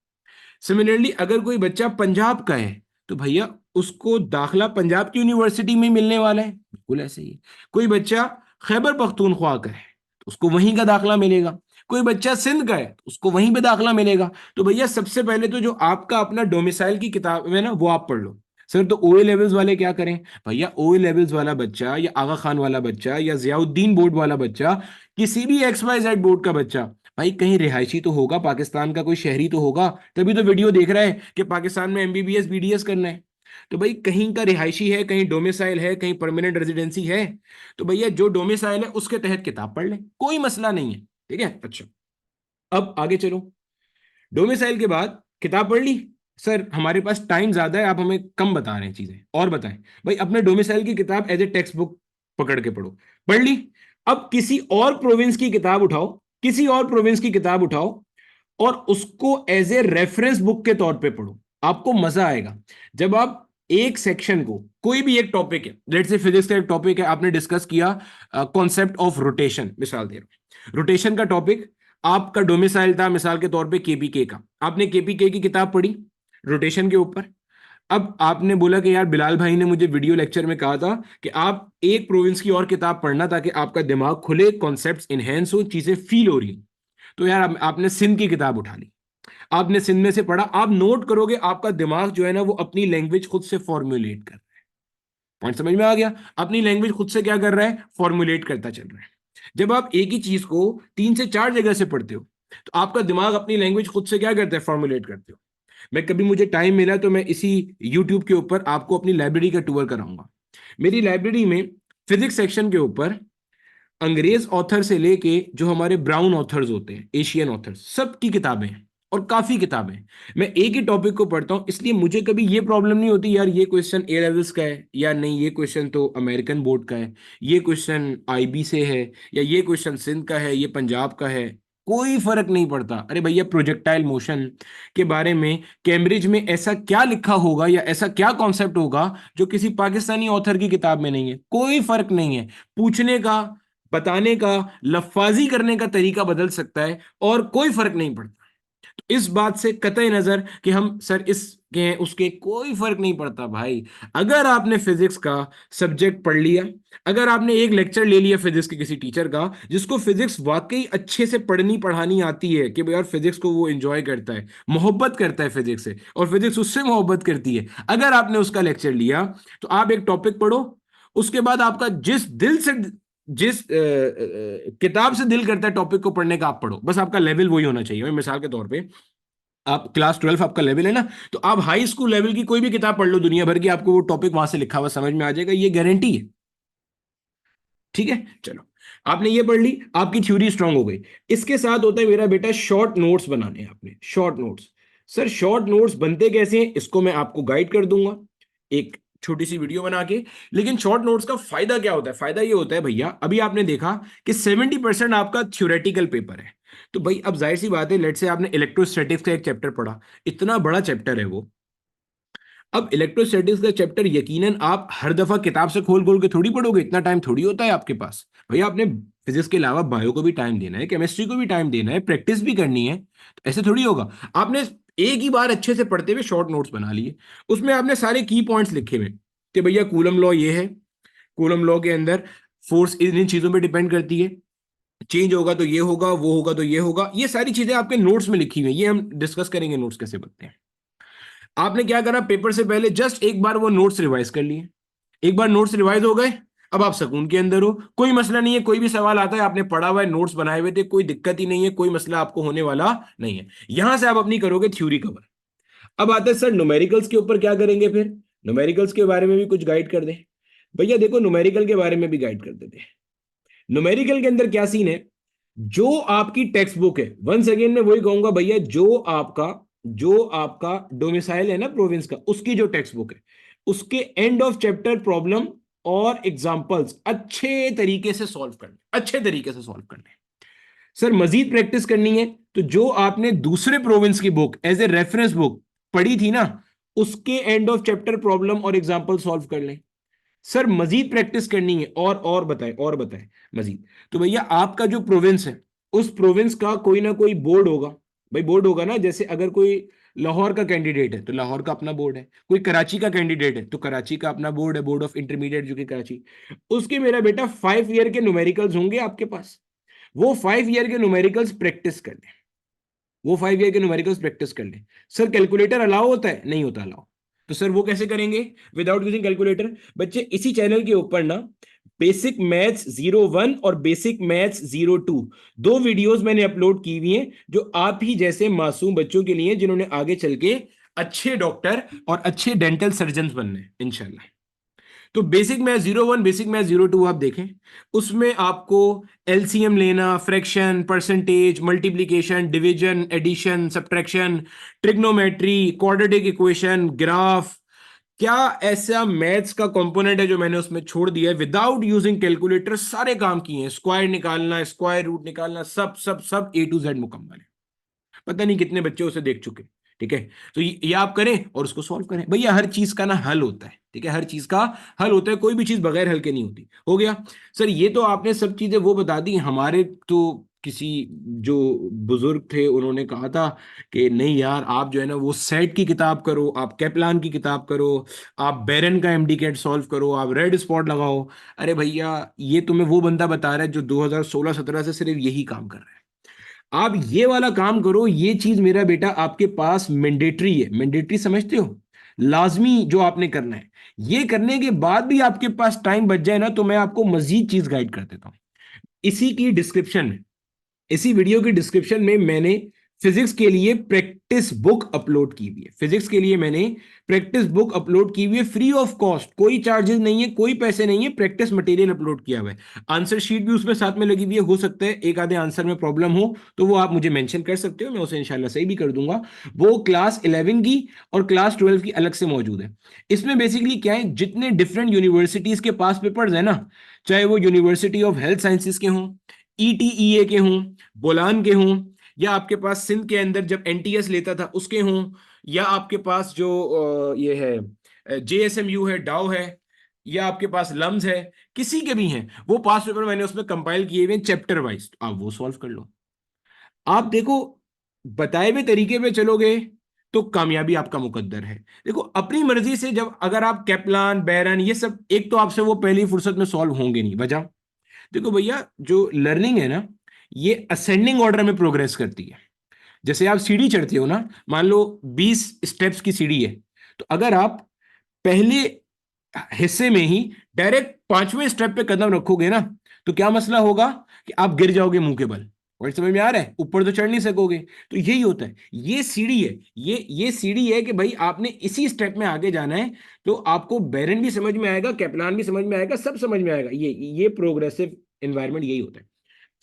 सिमिलरली अगर कोई बच्चा पंजाब का है, तो भैया उसको दाखला पंजाब की यूनिवर्सिटी में ही मिलने वाला है, बिल्कुल ऐसे ही। कोई बच्चा खैबर पख्तूनख्वा का है, तो उसको वहीं का दाखला मिलेगा। कोई बच्चा सिंध का है, तो उसको वहीं पे दाखला मिलेगा। तो भैया सबसे पहले तो जो आपका अपना डोमिसाइल की किताब है ना, वो आप पढ़ लो। सर तो ओए लेवल्स वाले क्या करें? भैया ओए लेवल्स वाला बच्चा या आगा खान वाला बच्चा या जियाउद्दीन बोर्ड वाला बच्चा, किसी भी XYZ बोर्ड का बच्चा, भाई कहीं रिहायशी तो होगा, पाकिस्तान का कोई शहरी तो होगा, तभी तो वीडियो देख रहा है कि पाकिस्तान में MBBS BDS करना है। तो भाई कहीं का रिहायशी है, कहीं डोमिसाइल है, कहीं परमानेंट रेजिडेंसी है, तो भैया जो डोमिसाइल है उसके तहत किताब पढ़ ले, कोई मसला नहीं है। ठीक है, अच्छा अब आगे चलो। डोमिसाइल के बाद किताब पढ़ ली। सर हमारे पास टाइम ज्यादा है, आप हमें कम बता रहे हैं चीजें, और बताएं। भाई अपने डोमिसाइल की किताब एज ए टेक्स्ट बुक पकड़ के पढ़ो, पढ़ ली। अब किसी और प्रोविंस की किताब उठाओ, किसी और प्रोविंस की किताब उठाओ और उसको एज ए रेफरेंस बुक के तौर पे पढ़ो, आपको मजा आएगा। जब आप एक सेक्शन को, कोई भी एक टॉपिक है, लेट्स से फिजिक्स का एक टॉपिक है, आपने डिस्कस किया कॉन्सेप्ट ऑफ रोटेशन, मिसाल दे रहा हूं, रोटेशन का टॉपिक आपका डोमिसाइल था मिसाल के तौर पे केपीके का, आपने केपीके की किताब पढ़ी रोटेशन के ऊपर। अब आपने बोला कि यार बिलाल भाई ने मुझे वीडियो लेक्चर में कहा था कि आप एक प्रोविंस की और किताब पढ़ना ताकि आपका दिमाग खुले, कॉन्सेप्ट्स इनहेंस हो, चीजें फील हो रही हो। तो यार आपने सिंध की किताब उठा ली, आपने सिंध में से पढ़ा, आप नोट करोगे आपका दिमाग जो है ना वो अपनी लैंग्वेज खुद से फॉर्मुलेट कर रहा है। पॉइंट समझ में आ गया? अपनी लैंग्वेज खुद से क्या कर रहा है? फॉर्मुलेट करता चल रहा है। जब आप एक ही चीज को 3 से 4 जगह से पढ़ते हो तो आपका दिमाग अपनी लैंग्वेज खुद से क्या करता है? फॉर्मुलेट करते हो। मैं कभी मुझे टाइम मिला तो मैं इसी यूट्यूब के ऊपर आपको अपनी लाइब्रेरी का टूर कराऊंगा। मेरी लाइब्रेरी में फिजिक्स सेक्शन के ऊपर अंग्रेज ऑथर से लेके जो हमारे ब्राउन ऑथर्स होते हैं, एशियन ऑथर्स, सबकी किताबें हैं और काफी किताबें हैं। मैं एक ही टॉपिक को पढ़ता हूं, इसलिए मुझे कभी ये प्रॉब्लम नहीं होती यार ये क्वेश्चन ए लेवल्स का है या नहीं, ये क्वेश्चन तो अमेरिकन बोर्ड का है, ये क्वेश्चन IB से है, या ये क्वेश्चन सिंध का है, ये पंजाब का है। कोई फर्क नहीं पड़ता। अरे भैया प्रोजेक्टाइल मोशन के बारे में कैम्ब्रिज में ऐसा क्या लिखा होगा या ऐसा क्या कॉन्सेप्ट होगा जो किसी पाकिस्तानी ऑथर की किताब में नहीं है? कोई फर्क नहीं है। पूछने का, बताने का, लफ्फाजी करने का तरीका बदल सकता है और कोई फर्क नहीं पड़ता। तो इस बात से कतई नजर कि हम सर इस के हैं उसके, कोई फर्क नहीं पड़ता भाई। अगर आपने फिजिक्स का सब्जेक्ट पढ़ लिया, अगर आपने एक लेक्चर ले लिया फिजिक्स के किसी टीचर का जिसको फिजिक्स वाकई अच्छे से पढ़नी पढ़ानी आती है, कि यार फिजिक्स को वो एंजॉय करता है, मोहब्बत करता है फिजिक्स से, और फिजिक्स उससे मोहब्बत करती है, अगर आपने उसका लेक्चर लिया तो आप एक टॉपिक पढ़ो, उसके बाद आपका जिस दिल से, जिस किताब से दिल करता है टॉपिक को पढ़ने का आप पढ़ो, बस आपका लेवल वही होना चाहिए। मिसाल के तौर पे आप क्लास 12 आपका लेवल है ना, तो आप हाई स्कूल लेवल की कोई भी किताब पढ़ लो दुनिया भर की, आपको वो टॉपिक वहां से लिखा हुआ समझ में आ जाएगा, ये गारंटी है। ठीक है, चलो आपने ये पढ़ ली, आपकी थ्योरी स्ट्रांग हो गई। इसके साथ होता है मेरा बेटा शॉर्ट नोट्स बनाने हैं आपने, short notes. Sir short notes बनते कैसे हैं इसको मैं आपको गाइड कर दूंगा एक छोटी सी वीडियो बना के। लेकिन शॉर्ट नोट्स का फायदा क्या होता है? फायदा ये होता है भैया, अभी आपने देखा कि 70% आपका थ्योरेटिकल पेपर है, तो भाई अब जाहिर सी बात है, लेट से आपने इलेक्ट्रोस्टैटिक्स का एक चैप्टर पढ़ा, इतना बड़ा चैप्टर है वो। अब इलेक्ट्रोस्टैटिक्स का चैप्टर यकीनन आप हर दफा किताब से खोल खोल के थोड़ी पढ़ोगे, इतना टाइम थोड़ी होता है आपके पास। भैया आपने फिजिक्स के अलावा बायो को भी टाइम देना है, केमिस्ट्री को भी टाइम देना है, प्रैक्टिस भी करनी है, तो ऐसे थोड़ी होगा। आपने एक ही बार अच्छे से पढ़ते हुए शॉर्ट नोट्स बना लिए, उसमें आपने सारे की पॉइंट्स लिखे हुए कि भैया कूलम लॉ ये है, कूलम लॉ के अंदर फोर्स इन इन चीजों पे डिपेंड करती है, चेंज होगा तो ये होगा, वो होगा तो ये होगा, ये सारी चीजें आपके नोट्स में लिखी हुई है। ये हम डिस्कस करेंगे नोट्स कैसे बनते हैं। आपने क्या करा, पेपर से पहले जस्ट एक बार वो नोट्स रिवाइज कर लिए, एक बार नोट्स रिवाइज हो गए, अब आप सुकून के अंदर हो, कोई मसला नहीं है, कोई भी सवाल आता है आपने पढ़ा हुआ है, नोट्स बनाए हुए थे, कोई दिक्कत ही नहीं है, कोई मसला आपको होने वाला नहीं है। यहां से आप अपनी करोगे थ्योरी कवर। अब आते हैं सर न्यूमेरिकल्स के ऊपर क्या करेंगे फिर? न्यूमेरिकल्स के बारे में भी कुछ गाइड कर दें। भैया देखो न्यूमेरिकल के बारे में भी गाइड कर देते हैं। न्यूमेरिकल के अंदर क्या सीन है, जो आपकी टेक्स्ट बुक है, वंस अगेन मैं वही कहूंगा भैया, जो आपका डोमिसाइल है ना प्रोविंस का, उसकी जो टेक्स्ट बुक है उसके एंड ऑफ चैप्टर प्रॉब्लम और एग्जांपल्स अच्छे तरीके से सॉल्व करने, अच्छे तरीके से सॉल्व करने। सर मजीद प्रैक्टिस करनी है तो जो आपने दूसरे प्रोविंस की book as a reference book पढ़ी थी ना, उसके एंड ऑफ चैप्टर प्रॉब्लम और एग्जांपल सॉल्व कर लें। सर मजीद प्रैक्टिस करनी है, और बताएं, और बताएं मजीद। तो भैया आपका जो प्रोविंस है उस प्रोविंस का कोई ना कोई बोर्ड होगा। भाई बोर्ड होगा ना, जैसे अगर कोई लाहौर का कैंडिडेट है तो लाहौर का अपना बोर्ड है, कोई कराची का कैंडिडेट है तो कराची का अपना बोर्ड है, बोर्ड ऑफ इंटरमीडिएट जो कि कराची। उसके मेरा बेटा 5 ईयर के न्यूमेरिकल्स होंगे आपके पास, वो 5 ईयर के न्यूमेरिकल्स प्रैक्टिस कर लें, वो 5 ईयर के न्यूमेरिकल्स प्रैक्टिस कर लें। सर कैलकुलेटर अलाउ होता है? नहीं होता अलाउ। तो सर वो कैसे करेंगे विदाउट यूजिंग कैलकुलेटर? बच्चे इसी चैनल के ऊपर ना बेसिक मैथ्स 01 और बेसिक मैथ्स 02 दो वीडियोस मैंने अपलोड की हुई हैं जो आप ही जैसे मासूम बच्चों के लिए जिन्होंने आगे चल के अच्छे डॉक्टर और अच्छे डेंटल सर्जन बनने हैं इंशाल्लाह। तो बेसिक मैथ 01 बेसिक मैथ 02 आप देखें, उसमें आपको एलसीएम लेना, fraction, percentage, multiplication, division, addition, subtraction, trigonometry, quadratic equation, graph, क्या ऐसा मैथ्स का कंपोनेंट है जो मैंने उसमें छोड़ दिया है? विदाउट यूजिंग कैलकुलेटर सारे काम किए हैं, स्क्वायर निकालना, स्क्वायर रूट निकालना, सब सब सब ए टू जेड मुकम्मल है। पता नहीं कितने बच्चे उसे देख चुके। ठीक है, तो ये आप करें और उसको सॉल्व करें। भैया हर चीज का ना हल होता है, ठीक है, हर चीज का हल होता है, कोई भी चीज बगैर हल के नहीं होती। हो गया सर, ये तो आपने सब चीजें वो बता दी। हमारे तो किसी जो बुजुर्ग थे उन्होंने कहा था कि नहीं यार, आप जो है ना वो सेट की किताब करो, आप कैपलान की किताब करो, आप बेरन का एमडीकेट सॉल्व करो, आप रेड स्पॉट लगाओ। अरे भैया, ये तुम्हें वो बंदा बता रहा है जो 2016-17 से सिर्फ यही काम कर रहा है। आप ये वाला काम करो, ये चीज मेरा बेटा आपके पास मैंडेटरी है। मैंडेटरी समझते हो? लाजमी जो आपने करना है। ये करने के बाद भी आपके पास टाइम बच जाए ना, तो मैं आपको मजीद चीज गाइड कर देता हूं। इसी की डिस्क्रिप्शन में, इसी वीडियो की डिस्क्रिप्शन में मैंने फिजिक्स के लिए प्रैक्टिस बुक अपलोड की हुई है। फिजिक्स के लिए मैंने प्रैक्टिस बुक अपलोड की हुई है फ्री ऑफ कॉस्ट, कोई चार्जेस नहीं है, कोई पैसे नहीं है, प्रैक्टिस मटेरियल अपलोड किया हुआ है। आंसर शीट भी उसमें साथ में लगी हुई है। हो सकता है एक आधे आंसर में प्रॉब्लम हो तो वो आप मुझे मेंशन कर सकते हो, मैं उसे इंशाल्लाह सही भी कर दूंगा। वो क्लास 11 की और क्लास 12 की अलग से मौजूद है। इसमें बेसिकली क्या है, जितने डिफरेंट यूनिवर्सिटीज के पास पेपर्स है ना, चाहे वो यूनिवर्सिटी ऑफ हेल्थ साइंसेज के हों, ईटीईए के हों, बोलान के हों, या आपके पास सिंध के अंदर जब एनटीएस लेता था उसके हों, या आपके पास जो ये है जेएसएमयू है, डाउ है, या आपके पास लम्स है, किसी के भी हैं, वो पास पेपर मैंने उसमें कंपाइल किए हुए चैप्टर वाइज, आप वो सॉल्व कर लो। आप देखो, बताए हुए तरीके पे चलोगे तो कामयाबी आपका मुकद्दर है। देखो अपनी मर्जी से, जब अगर आप कैपलान, बैरन, ये सब, एक तो आपसे वो पहली फुर्सत में सॉल्व होंगे नहीं। वजह देखो भैया, जो लर्निंग है ना, ये असेंडिंग ऑर्डर में प्रोग्रेस करती है। जैसे आप सीढ़ी चढ़ते हो ना, मान लो 20 स्टेप्स की सीढ़ी है, तो अगर आप पहले हिस्से में ही डायरेक्ट पांचवें स्टेप पे कदम रखोगे ना, तो क्या मसला होगा कि आप गिर जाओगे मुंह के बल। और समझ में आ रहा है, ऊपर तो चढ़ नहीं सकोगे। तो यही होता है, ये सीढ़ी है, ये सीढ़ी है कि भाई आपने इसी स्टेप में आगे जाना है। तो आपको बैरन भी समझ में आएगा, कैपलान भी समझ में आएगा, सब समझ में आएगा। ये प्रोग्रेसिव एनवायरनमेंट यही होता है।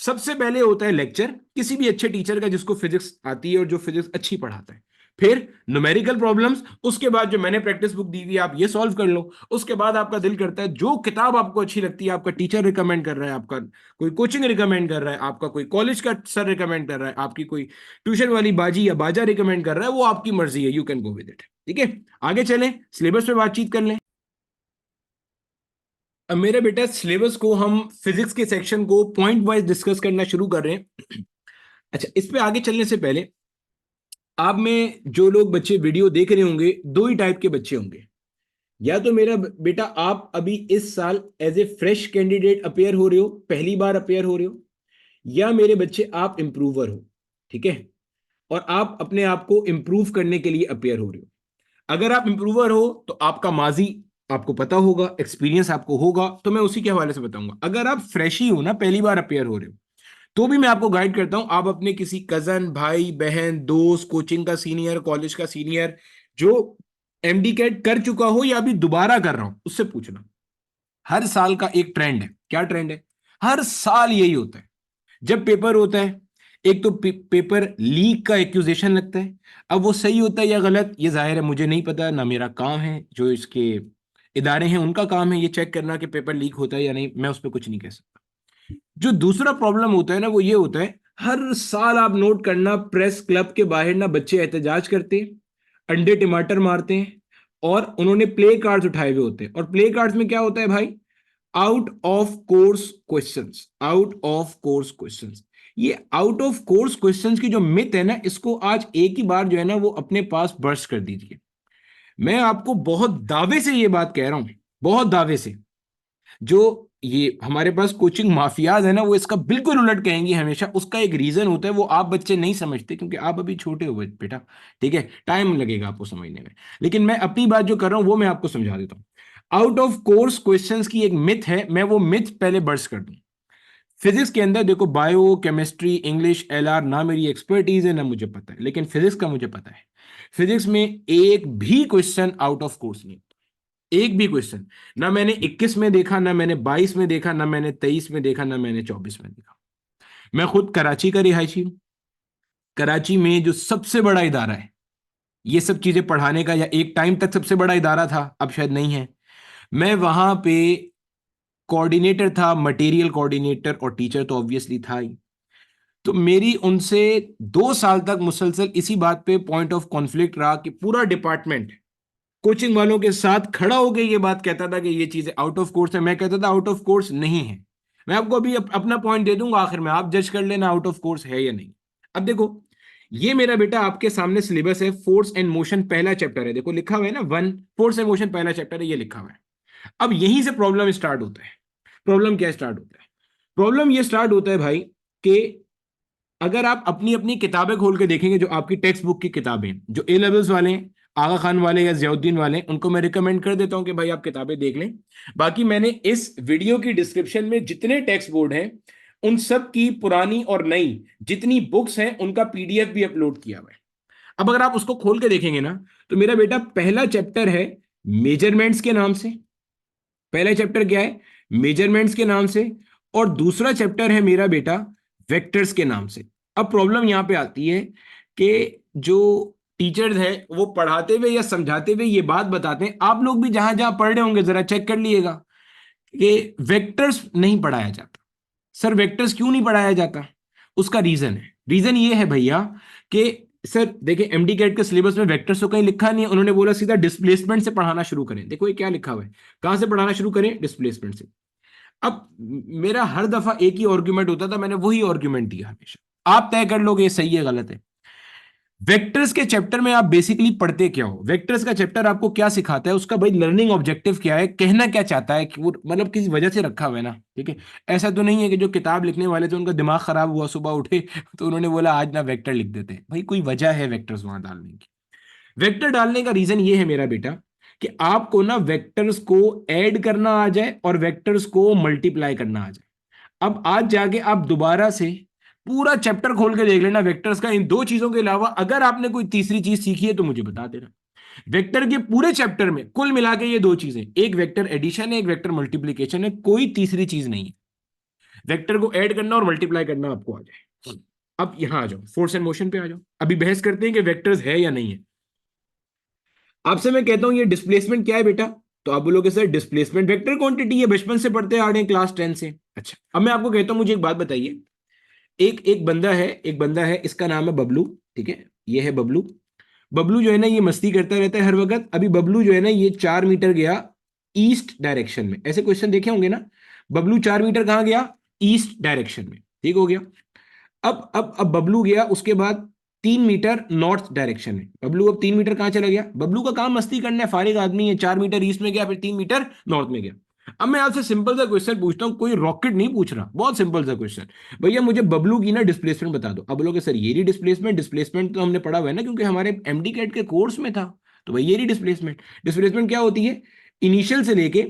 सबसे पहले होता है लेक्चर, किसी भी अच्छे टीचर का जिसको फिजिक्स आती है और जो फिजिक्स अच्छी पढ़ाता है। फिर न्यूमेरिकल प्रॉब्लम्स, उसके बाद जो मैंने प्रैक्टिस बुक दी हुई है आप ये सॉल्व कर लो। उसके बाद आपका दिल करता है, जो किताब आपको अच्छी लगती है, आपका टीचर रिकमेंड कर रहा है, आपका कोई कोचिंग रिकमेंड कर रहा है, आपका कोई कॉलेज का सर रिकमेंड कर रहा है, आपकी कोई ट्यूशन वाली बाजी या बाजा रिकमेंड कर रहा है, वो आपकी मर्जी है, you can go with it. ठीक है, आगे चलें, सिलेबस पे बातचीत कर लें। अब मेरे बेटा सिलेबस को हम फिजिक्स के सेक्शन को पॉइंट वाइज डिस्कस करना शुरू कर रहे हैं। अच्छा, इस पे आगे चलने से पहले, आप में जो लोग बच्चे वीडियो देख रहे होंगे, दो ही टाइप के बच्चे होंगे। या तो मेरा बेटा आप अभी इस साल as a fresh candidate appear हो रहे हो, पहली बार अपेयर हो रहे हो, या मेरे बच्चे आप इंप्रूवर हो। ठीक है, और आप अपने आप को इंप्रूव करने के लिए अपेयर हो रहे हो। अगर आप इंप्रूवर हो तो आपका माजी आपको पता होगा, एक्सपीरियंस आपको होगा, तो मैं उसी के हवाले से बताऊंगा। अगर आप फ्रेश ही हो ना, पहली बार अपेयर हो रहे हो, तो भी मैं आपको गाइड करता हूं, आप अपने किसी कजन, भाई, बहन, दोस्त, कोचिंग का सीनियर, कॉलेज का सीनियर, जो एमडी कैट कर चुका हो या अभी दोबारा कर रहा हूं, उससे पूछना। हर साल का एक ट्रेंड है। क्या ट्रेंड है? हर साल यही होता है, जब पेपर होता है, एक तो पेपर लीक का एक्यूजेशन लगता है। अब वो सही होता है या गलत, ये जाहिर है मुझे नहीं पता, ना मेरा काम है, जो इसके इदारे हैं उनका काम है ये चेक करना कि पेपर लीक होता है या नहीं, मैं उस पर कुछ नहीं कह सकता। जो दूसरा प्रॉब्लम होता है ना, वो ये होता है, हर साल आप नोट करना, प्रेस क्लब के बाहर ना बच्चे एहतजाज करते हैं, अंडे टमाटर मारते हैं, और उन्होंने प्ले कार्ड्स उठाए हुए होते हैं। और प्ले कार्ड्स में क्या होता है भाई? Out of course questions, out of course questions. ये आउट ऑफ कोर्स क्वेश्चंस की जो मिथ है ना, इसको आज एक ही बार जो है ना वो अपने पास बर्स्ट कर दीजिए। मैं आपको बहुत दावे से ये बात कह रहा हूं, बहुत दावे से, जो ये हमारे पास कोचिंग माफियाज है ना, वो इसका बिल्कुल उलट कहेंगे हमेशा। उसका एक रीजन होता है, वो आप बच्चे नहीं समझते क्योंकि आप अभी छोटे हो बेटा। ठीक है, टाइम लगेगा आपको समझने में। लेकिन मैं अपनी बात जो कर रहा हूं वो मैं आपको समझा देता हूं। आउट ऑफ कोर्स क्वेश्चंस की एक मिथ है, मैं वो मिथ पहले बर्स्ट कर दूं। फिजिक्स के अंदर देखो, बायो केमिस्ट्री इंग्लिश एलआर ना मेरी एक्सपर्टीज है ना मुझे पता है, लेकिन फिजिक्स का मुझे पता है। फिजिक्स में एक भी क्वेश्चन आउट ऑफ कोर्स नहीं, एक भी क्वेश्चन। ना मैंने 21 में देखा, ना मैंने 22 में देखा, ना मैंने 23 में देखा, ना मैंने 24 में देखा। मैं खुद कराची का रिहायशी हूं। कराची में जो सबसे बड़ा इदारा है ये सब चीजें पढ़ाने का, या एक टाइम तक सबसे बड़ा इदारा था, अब शायद नहीं है, मैं वहां पे कोऑर्डिनेटर था, मटेरियल कोऑर्डिनेटर, और टीचर तो ऑब्वियसली था ही। तो मेरी उनसे 2 साल तक मुसलसल इसी बात पे पॉइंट ऑफ कॉन्फ्लिक्ट रहा कि पूरा डिपार्टमेंट कोचिंग वालों के साथ खड़ा होकर ये बात कहता था कि ये चीजें आउट ऑफ कोर्स है। मैं कहता था आउट ऑफ कोर्स नहीं है। मैं आपको अभी अपना पॉइंट दे दूंगा आखिर में, आप जज कर लेना आउट ऑफ कोर्स है या नहीं। अब देखो, ये मेरा बेटा आपके सामने सिलेबस है, फोर्स एंड मोशन पहला चैप्टर है, देखो लिखा हुआ है ना 1, फोर्स एंड मोशन पहला चैप्टर है, ये लिखा हुआ है। अब यहीं से प्रॉब्लम स्टार्ट होता है। प्रॉब्लम क्या स्टार्ट होता है? प्रॉब्लम ये स्टार्ट होता है भाई कि अगर आप अपनी अपनी किताबें खोल के देखेंगे, जो आपकी टेक्स्ट बुक की किताबें, जो ए लेवल्स वाले हैं, आगा खान वाले या जियाउद्दीन वाले, उनको मैं रिकमेंड कर देता हूं कि भाई आप किताबें देख लें। बाकी मैंने इस वीडियो की डिस्क्रिप्शन में जितने टेक्स्ट बोर्ड हैं उन सब की पुरानी और नई जितनी बुक्स हैं उनका पीडीएफ भी अपलोड किया हुआ है। अब अगर आप उसको खोल के देखेंगे ना, तो मेरा बेटा पहला चैप्टर है मेजरमेंट्स के नाम से। पहला चैप्टर क्या है? मेजरमेंट्स के नाम से। और दूसरा चैप्टर है मेरा बेटा वेक्टर्स के नाम से। अब प्रॉब्लम यहां पे आती है कि जो टीचर्स हैं वो पढ़ाते हुए या समझाते हुए ये बात बताते हैं, आप लोग भी जहां जहां पढ़ रहे होंगे जरा चेक कर लिएगा कि वेक्टर्स नहीं पढ़ाया जाता। सर वेक्टर्स क्यों नहीं पढ़ाया जाता? उसका रीजन है, रीजन ये है भैया कि सर देखिए एमडी कैट के सिलेबस में वेक्टर्स तो कहीं लिखा नहीं है, उन्होंने बोला सीधा डिस्प्लेसमेंट से पढ़ाना शुरू करें। देखो ये क्या लिखा हुआ है, कहां से पढ़ाना शुरू करें? डिस्प्लेसमेंट से। अब मेरा हर दफा एक ही आर्ग्यूमेंट होता था, मैंने वही आर्ग्यूमेंट दिया हमेशा। आप तय कर लोगे ये सही है गलत है। वेक्टर्स के चैप्टर में आप बेसिकली पढ़ते क्या हो? वेक्टर्स का चैप्टर आपको क्या सिखाता है, उसका भाई लर्निंग ऑब्जेक्टिव क्या है, कहना क्या चाहता है, कि वो मतलब किसी वजह से रखा हुआ है ना। ठीक है, ऐसा तो नहीं है कि जो किताब लिखने वाले थे उनका दिमाग खराब हुआ, सुबह उठे तो उन्होंने बोला आज ना वेक्टर लिख देते हैं। भाई कोई वजह है वेक्टर्स वहां डालने की। वेक्टर डालने का रीजन ये है मेरा बेटा कि आपको ना वेक्टर्स को ऐड करना आ जाए और वेक्टर्स को मल्टीप्लाई करना आ जाए। अब आज जाके आप दोबारा से पूरा चैप्टर खोल के देख लेना वेक्टर्स का, इन दो चीजों के अलावा अगर आपने कोई तीसरी चीज सीखी है तो मुझे बता देना। वेक्टर के पूरे चैप्टर में कुल मिला के ये दो चीजें, एक वेक्टर एडिशन है, एक वेक्टर मल्टीप्लीकेशन है, कोई तीसरी चीज नहीं है। वेक्टर को ऐड करना और मल्टीप्लाई करना आपको आ जाए। अब यहां आ जाओ, फोर्स एंड मोशन पे आ जाओ। अभी बहस करते हैं कि वेक्टर्स है या नहीं है। आपसे मैं कहता हूं ये डिस्प्लेसमेंट क्या है बेटा, तो आप बोलोगे सर डिस्प्लेसमेंट वेक्टर क्वांटिटी है, बचपन से पढ़ते आ रहे हैं क्लास 10 से। अच्छा, अब मैं आपको कहता हूं, मुझे एक बात बताइए। एक एक बंदा है, एक बंदा है, इसका नाम है बबलू। ठीक है, ये है बबलू। बबलू जो है ना ये मस्ती करता रहता है हर वक्त। अभी बबलू जो है ना ये 4 मीटर गया ईस्ट डायरेक्शन में, ऐसे क्वेश्चन देखे होंगे ना। बबलू 4 मीटर कहाँ गया? ईस्ट डायरेक्शन में। ठीक हो गया। अब बबलू गया उसके बाद 3 मीटर नॉर्थ डायरेक्शन में। बबलू अब 3 मीटर कहां चला गया? बबलू का काम मस्ती करना है, फारिग आदमी है। 4 मीटर ईस्ट में गया, फिर 3 मीटर नॉर्थ में गया। अब मैं आपसे सिंपल सा क्वेश्चन पूछता हूं, कोई रॉकेट नहीं पूछ रहा, बहुत सिंपल सा क्वेश्चन। भैया मुझे बबलू की ना डिस्प्लेसमेंट बता दो। अब बोलोगे सर ये रही डिस्प्लेसमेंट। डिस्प्लेसमेंट तो हमने पढ़ा हुआ है ना, क्योंकि हमारे एमडी कैट के कोर्स में था। तो भाई ये रही डिस्प्लेसमेंट। डिस्प्लेसमेंट क्या होती है? इनिशियल से लेके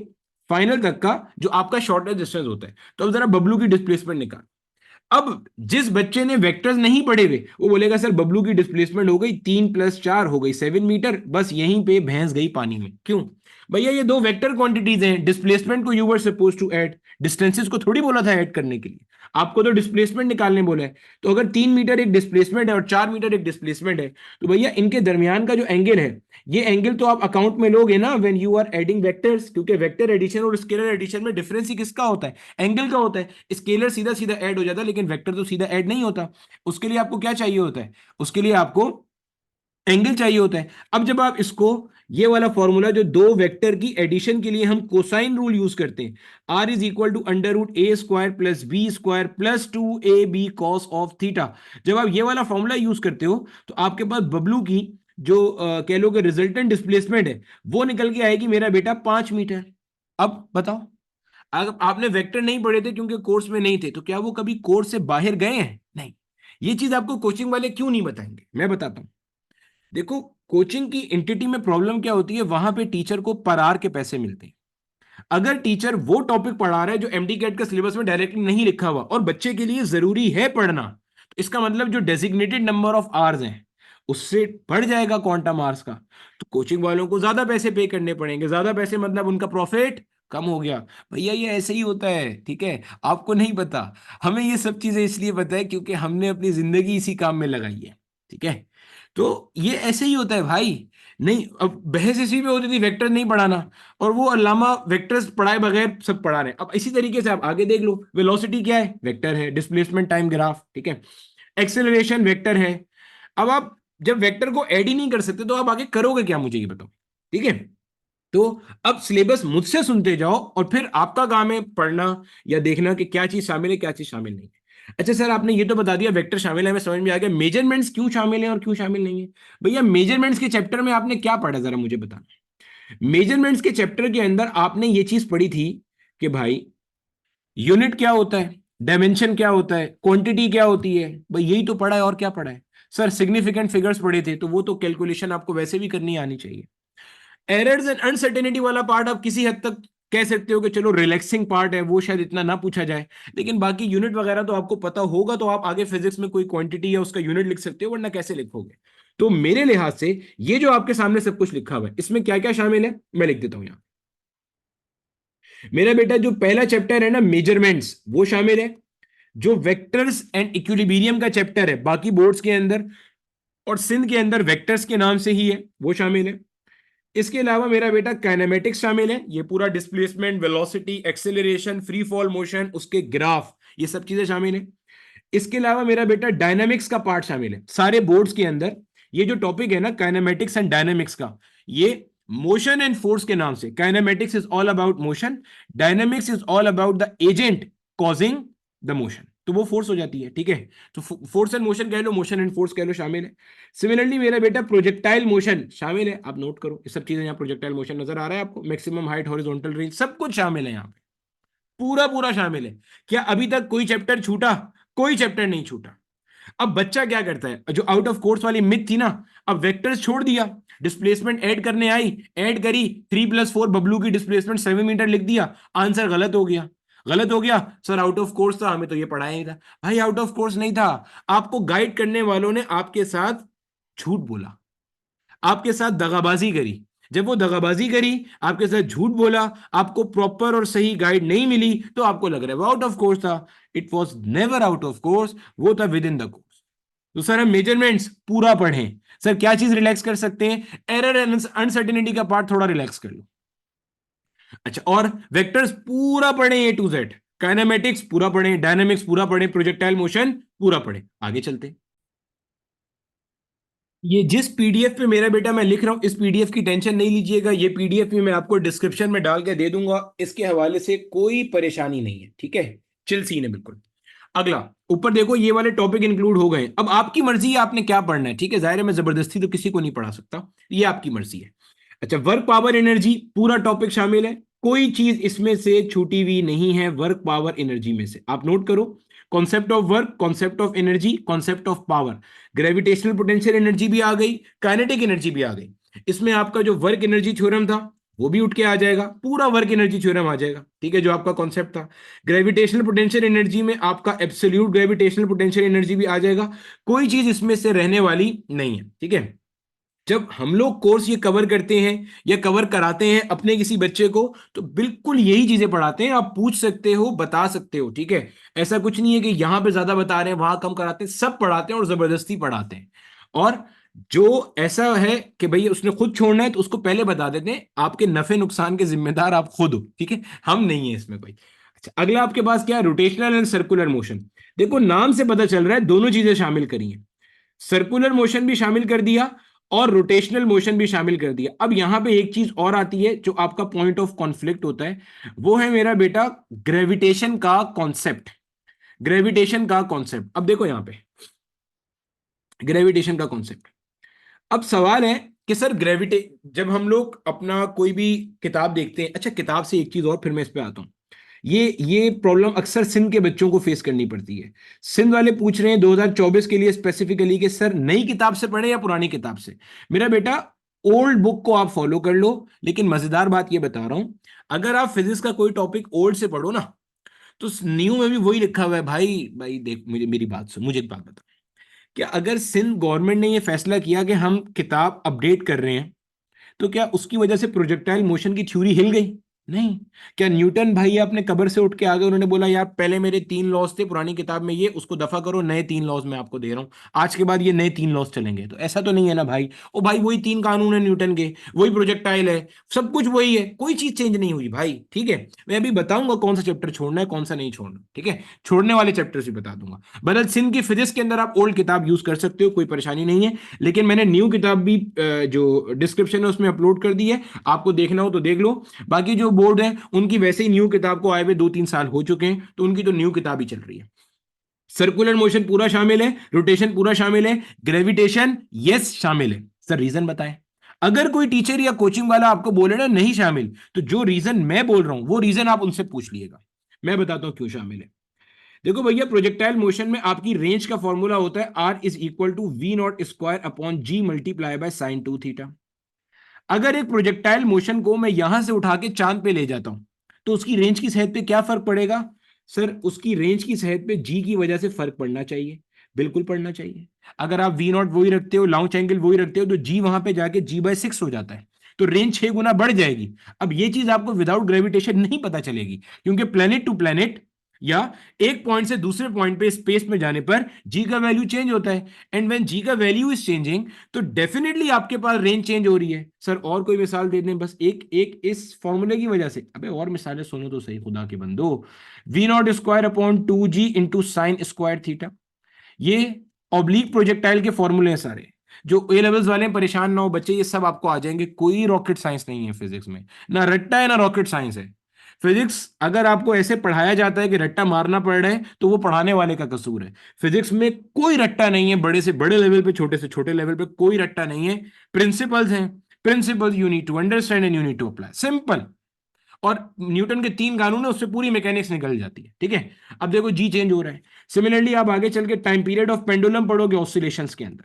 फाइनल तक का जो आपका शॉर्टेस्ट डिस्टेंस होता है। तो अब जरा बबलू की डिस्प्लेसमेंट निकाल। अब जिस बच्चे ने वेक्टर्स नहीं पढ़े हुए वो बोलेगा सर बबलू की डिस्प्लेसमेंट हो गई 3 + 4 हो गई 7 मीटर, बस यहीं पे भैंस गई पानी में। क्यों? भैया ये दो वेक्टर क्वांटिटीज हैं, डिस्प्लेसमेंट को you were suppose to add, distances को थोड़ी बोला था ऐड करने के लिए। आपको तो डिस्प्लेसमेंट निकालने बोला है। तो अगर 3 मीटर एक डिस्प्लेसमेंट है और 4 मीटर एक डिस्प्लेसमेंट है, तो भैया इनके दरमियान का जो एंगल है, ये एंगल तो आप अकाउंट में लोगे ना when you are adding vectors, क्योंकि वेक्टर एडिशन और स्केलर एडिशन में डिफरेंस ही किसका होता है? एंगल का होता है। स्केलर सीधा सीधा ऐड हो जाता है, लेकिन वेक्टर तो सीधा ऐड नहीं होता। उसके लिए आपको क्या चाहिए होता है? उसके लिए आपको एंगल चाहिए होता है। अब जब आप इसको, ये वाला फॉर्मूला जो दो वेक्टर की एडिशन के लिए हम कोसाइन रूल यूज करते हैं, R is equal to under root a² plus b² plus 2ab cos of theta. जब आप ये वाला फॉर्मूला यूज करते हो तो आपके पास बबलू की जो कह लो कि रिजल्टेंट डिस्प्लेसमेंट है वो निकल के आएगी मेरा बेटा 5 मीटर। अब बताओ, अगर आपने वेक्टर नहीं पढ़े थे क्योंकि कोर्स में नहीं थे, तो क्या वो कभी कोर्स से बाहर गए हैं? नहीं। ये चीज आपको कोचिंग वाले क्यों नहीं बताएंगे, मैं बताता हूं। देखो, कोचिंग की एंटिटी में प्रॉब्लम क्या होती है, वहां पे टीचर को पर आवर के पैसे मिलते हैं। अगर टीचर वो टॉपिक पढ़ा रहा है जो एमडी कैट का सिलेबस में डायरेक्टली नहीं लिखा हुआ और बच्चे के लिए जरूरी है पढ़ना, तो इसका मतलब जो डेजिग्नेटेड नंबर ऑफ आवर्स हैं उससे बढ़ जाएगा क्वांटम आवर्स का, तो कोचिंग वालों को ज्यादा पैसे पे करने पड़ेंगे। ज्यादा पैसे मतलब उनका प्रॉफिट कम हो गया। भैया ये ऐसे ही होता है, ठीक है, आपको नहीं पता। हमें ये सब चीजें इसलिए पता है क्योंकि हमने अपनी जिंदगी इसी काम में लगाई है, ठीक है। तो ये ऐसे ही होता है भाई। नहीं, अब बहस इसी में होती थी वेक्टर नहीं पढ़ाना, और वो अल्लामा वेक्टर्स पढ़ाए बगैर सब पढ़ा रहे हैं। अब इसी तरीके से आप आगे देख लो, वेलोसिटी क्या है, वेक्टर है। डिस्प्लेसमेंट टाइम ग्राफ, ठीक है। एक्सेलरेशन वेक्टर है। अब आप जब वेक्टर को ऐड ही नहीं कर सकते तो आप आगे करोगे क्या, मुझे ये बताओ, ठीक है। तो अब सिलेबस मुझसे सुनते जाओ और फिर आपका काम है पढ़ना या देखना कि क्या चीज शामिल है क्या चीज शामिल नहीं है। अच्छा सर, आपने ये तो बता दिया वेक्टर शामिल है, हमें समझ में आ गया, मेजरमेंट्स क्यों शामिल है और क्यों शामिल नहीं है। भैया मेजरमेंट्स के चैप्टर में आपने क्या पढ़ा, जरा मुझे बताना। मेजरमेंट्स के चैप्टर के अंदर आपने ये चीज पढ़ी थी कि भाई यूनिट क्या होता है, डायमेंशन क्या होता है, क्वांटिटी क्या होती है, भाई यही तो पढ़ा है, और क्या पढ़ा है। सर सिग्निफिकेंट फिगर्स पढ़े थे, तो वो तो कैलकुलेशन आपको वैसे भी करनी आनी चाहिए। एरर्स एंड अनसर्टेनिटी वाला पार्ट आप किसी हद तक कह सकते हो कि चलो रिलैक्सिंग पार्ट है, वो शायद इतना ना पूछा जाए, लेकिन बाकी यूनिट वगैरह तो आपको पता होगा, तो आप आगे फिजिक्स में कोई क्वांटिटी या उसका यूनिट लिख सकते हो, वरना कैसे लिखोगे। तो मेरे लिहाज से ये जो आपके सामने सब कुछ लिखा हुआ है, इसमें क्या क्या शामिल है मैं लिख देता हूं यहां। मेरा बेटा जो पहला चैप्टर है ना मेजरमेंट्स, वो शामिल है। जो वेक्टर्स एंड इक्विलिब्रियम का चैप्टर है बाकी बोर्ड्स के अंदर और सिंध के अंदर वेक्टर्स के नाम से ही है, वो शामिल है। इसके अलावा मेरा बेटा काइनेमेटिक्स शामिल है, ये पूरा displacement, velocity, acceleration, free fall motion, उसके ग्राफ, ये सब चीजें शामिल है। इसके अलावा मेरा बेटा डायनामिक्स का पार्ट शामिल है सारे बोर्ड्स के अंदर। ये जो टॉपिक है ना काइनेमेटिक्स एंड डायनामिक्स का, ये मोशन एंड फोर्स के नाम से, kinematics is all about motion, dynamics is all about the agent causing the motion, तो वो फोर्स हो जाती है, ठीक है। तो फोर्स एंड मोशन कह लो, मोशन एंड फोर्स कह लो, शामिल है। सिमिलरली मेरा बेटा प्रोजेक्टाइल मोशन शामिल है, आप नोट करो ये सब चीजें, यहाँ प्रोजेक्टाइल मोशन नजर आ रहा है आपको, मैक्सिमम हाइट, हॉरिजॉन्टल रेंज, सब कुछ शामिल है यहाँ पे, पूरा पूरा शामिल है। क्या अभी तक कोई चैप्टर छूटा? कोई चैप्टर नहीं छूटा। अब बच्चा क्या करता है, जो आउट ऑफ कोर्स वाली मिथ थी ना, अब वेक्टर्स छोड़ दिया, डिस्प्लेसमेंट ऐड करने आई, ऐड करी, 3+4 बबलू की डिस्प्लेसमेंट 7 मीटर लिख दिया, आंसर गलत हो गया। गलत हो गया सर, आउट ऑफ कोर्स था, हमें तो ये पढ़ाया नहीं था। भाई आउट ऑफ कोर्स नहीं था, आपको गाइड करने वालों ने आपके साथ झूठ बोला, आपके साथ दगाबाजी करी। जब वो दगाबाजी करी, आपके साथ झूठ बोला, आपको प्रॉपर और सही गाइड नहीं मिली, तो आपको लग रहा है वो आउट ऑफ कोर्स था। It was never out of course, वो था विद इन द कोर्स। तो सर हम मेजरमेंट्स पूरा पढ़ें, सर क्या चीज रिलैक्स कर सकते हैं, एरर एंड अनसर्टेनिटी का पार्ट थोड़ा रिलैक्स कर लो। अच्छा, और वेक्टर्स पूरा पढ़ें A to Z, काइनेमेटिक्स पूरा पढ़ें, डायनामिक्स पूरा पढ़ें, प्रोजेक्टाइल मोशन पूरा पढ़ें। आगे चलते हैं। ये जिस पीडीएफ पे मेरा बेटा मैं लिख रहा हूं, इस पीडीएफ की टेंशन नहीं लीजिएगा, ये पीडीएफ भी मैं आपको डिस्क्रिप्शन में डाल के दे दूंगा, इसके हवाले से कोई परेशानी नहीं है, ठीक है। चिल सीन है बिल्कुल। अगला, ऊपर देखो ये वाले टॉपिक इंक्लूड हो गए, अब आपकी मर्जी है आपने क्या पढ़ना है, ठीक है। जाहिर है मैं जबरदस्ती तो किसी को नहीं पढ़ा सकता, ये आपकी मर्जी है। अच्छा, वर्क पावर एनर्जी पूरा टॉपिक शामिल है, कोई चीज इसमें से छूटी हुई नहीं है वर्क पावर एनर्जी में से, आप नोट करो। Concept of work, concept of energy, concept of power, gravitational potential energy भी आ गई, काइनेटिक एनर्जी भी आ गई। इसमें आपका जो वर्क एनर्जी थ्योरम था वो भी उठ के आ जाएगा, पूरा वर्क एनर्जी थ्योरम आ जाएगा, ठीक है, जो आपका कॉन्सेप्ट था। ग्रेविटेशनल पोटेंशियल एनर्जी में आपका एब्सोल्यूट ग्रेविटेशनल पोटेंशियल एनर्जी भी आ जाएगा, कोई चीज इसमें से रहने वाली नहीं है, ठीक है। जब हम लोग कोर्स ये कवर करते हैं या कवर कराते हैं अपने किसी बच्चे को, तो बिल्कुल यही चीजें पढ़ाते हैं, आप पूछ सकते हो, बता सकते हो, ठीक है। ऐसा कुछ नहीं है कि यहां पे ज्यादा बता रहे हैं वहां कम कराते हैं, सब पढ़ाते हैं और जबरदस्ती पढ़ाते हैं। और जो ऐसा है कि भाई उसने खुद छोड़ना है, तो उसको पहले बता देते हैं आपके नफे नुकसान के जिम्मेदार आप खुद हो, ठीक है, हम नहीं है इसमें कोई। अच्छा, अगला आपके पास क्या है, रोटेशनल एंड सर्कुलर मोशन। देखो नाम से पता चल रहा है दोनों चीजें शामिल करी हैं, सर्कुलर मोशन भी शामिल कर दिया और रोटेशनल मोशन भी शामिल कर दिया। अब यहां पे एक चीज और आती है जो आपका पॉइंट ऑफ कॉन्फ्लिक्ट होता है, वो है मेरा बेटा ग्रेविटेशन का कॉन्सेप्ट। ग्रेविटेशन का कॉन्सेप्ट, अब देखो यहां पे ग्रेविटेशन का कॉन्सेप्ट। अब सवाल है कि सर जब हम लोग अपना कोई भी किताब देखते हैं, अच्छा किताब से एक चीज और फिर मैं इस पे आता हूं, ये प्रॉब्लम अक्सर सिंध के बच्चों को फेस करनी पड़ती है। सिंध वाले पूछ रहे हैं 2024 के लिए स्पेसिफिकली कि सर नई किताब से पढ़े या पुरानी किताब से। मेरा बेटा, ओल्ड बुक को आप फॉलो कर लो, लेकिन मजेदार बात ये बता रहा हूं, अगर आप फिजिक्स का कोई टॉपिक ओल्ड से पढ़ो ना, तो न्यू में भी वही लिखा हुआ है। भाई भाई देख, मुझे मेरी बात सुन, मुझे एक बात बता, क्या अगर सिंध गवर्नमेंट ने ये फैसला किया कि हम किताब अपडेट कर रहे हैं, तो क्या उसकी वजह से प्रोजेक्टाइल मोशन की थ्योरी हिल गई? नहीं। क्या न्यूटन भाई अपने कब्र से उठ के आ गए, उन्होंने बोला यार पहले मेरे 3 लॉज थे पुरानी किताब में, ये उसको दफा करो, नए 3 लॉज मैं आपको दे रहा हूं, आज के बाद ये नए 3 लॉज चलेंगे? तो ऐसा तो नहीं है ना भाई। ओ भाई, वही 3 कानून है न्यूटन के, वही प्रोजेक्टाइल है, सब कुछ वही है, कोई चीज चेंज नहीं हुई भाई। ठीक है, मैं अभी बताऊंगा कौन सा चैप्टर छोड़ना है कौन सा नहीं छोड़ना, ठीक है, छोड़ने वाले चैप्टर भी बता दूंगा। बदल सिंह की फिजिक्स के अंदर आप ओल्ड किताब यूज कर सकते हो, कोई परेशानी नहीं है, लेकिन मैंने न्यू किताब भी जो डिस्क्रिप्शन है उसमें अपलोड कर दी है, आपको देखना हो तो देख लो। बाकी जो बोर्ड है उनकी वैसे ही न्यू किताब को आए हुए 2-3 साल हो चुके हैं, तो उनकी तो न्यू किताब ही चल रही है। सर्कुलर मोशन पूरा शामिल है, रोटेशन पूरा शामिल है, ग्रेविटेशन यस शामिल है। सर रीजन बताएं। अगर कोई टीचर या कोचिंग वाला आपको बोले ना नहीं शामिल, तो जो रीजन मैं बोल रहा हूं वो रीजन आप उनसे पूछ लीजिएगा, मैं बताता हूं क्यों शामिल है। देखो भैया, प्रोजेक्टाइल मोशन में आपकी रेंज का फॉर्मूला होता है R = V0² upon G multiply by sin 2 theta. अगर एक प्रोजेक्टाइल मोशन को मैं यहां से उठा के चांद पे ले जाता हूं, तो उसकी रेंज की सेहत पे क्या फर्क पड़ेगा? सर उसकी रेंज की सेहत पे जी की वजह से फर्क पड़ना चाहिए, बिल्कुल पड़ना चाहिए। अगर आप V0 वही रखते हो, लॉन्च एंगल वही रखते हो, तो जी वहां पे जाके G/6 हो जाता है, तो रेंज 6 गुना बढ़ जाएगी। अब ये चीज आपको विदाउट ग्रेविटेशन नहीं पता चलेगी, क्योंकि प्लेनेट टू प्लेनेट या एक पॉइंट से दूसरे पॉइंट पे स्पेस में जाने पर जी का वैल्यू चेंज होता है, एंड व्हेन जी का वैल्यू इज चेंजिंग, तो डेफिनेटली आपके पास रेंज चेंज हो रही है। सर और कोई मिसाल दे दें, बस एक एक इस फॉर्मूले की वजह से। अबे और मिसालें सुनो तो सही खुदा के बंदो। V0² upon 2G into sin² theta, ये ऑब्लिक प्रोजेक्टाइल के फॉर्मूले हैं सारे। जो ए लेवल्स वाले परेशान ना हो बच्चे, ये सब आपको आ जाएंगे, कोई रॉकेट साइंस नहीं है फिजिक्स में, ना रट्टा है ना रॉकेट साइंस है। फिजिक्स अगर आपको ऐसे पढ़ाया जाता है कि रट्टा मारना पड़ रहा है, तो वो पढ़ाने वाले का कसूर है। फिजिक्स में कोई रट्टा नहीं है, बड़े से बड़े लेवल पे छोटे से छोटे लेवल पे कोई रट्टा नहीं है। प्रिंसिपल्स हैं, principles you need to understand and you need to apply, simple. और न्यूटन के 3 कानून है, उससे पूरी मैकेनिक्स निकल जाती है। ठीक है, अब देखो जी चेंज हो रहा है। सिमिलरली आप आगे चल के टाइम पीरियड ऑफ पेंडुलम पढ़ोगे ऑसिलेशंस के अंदर,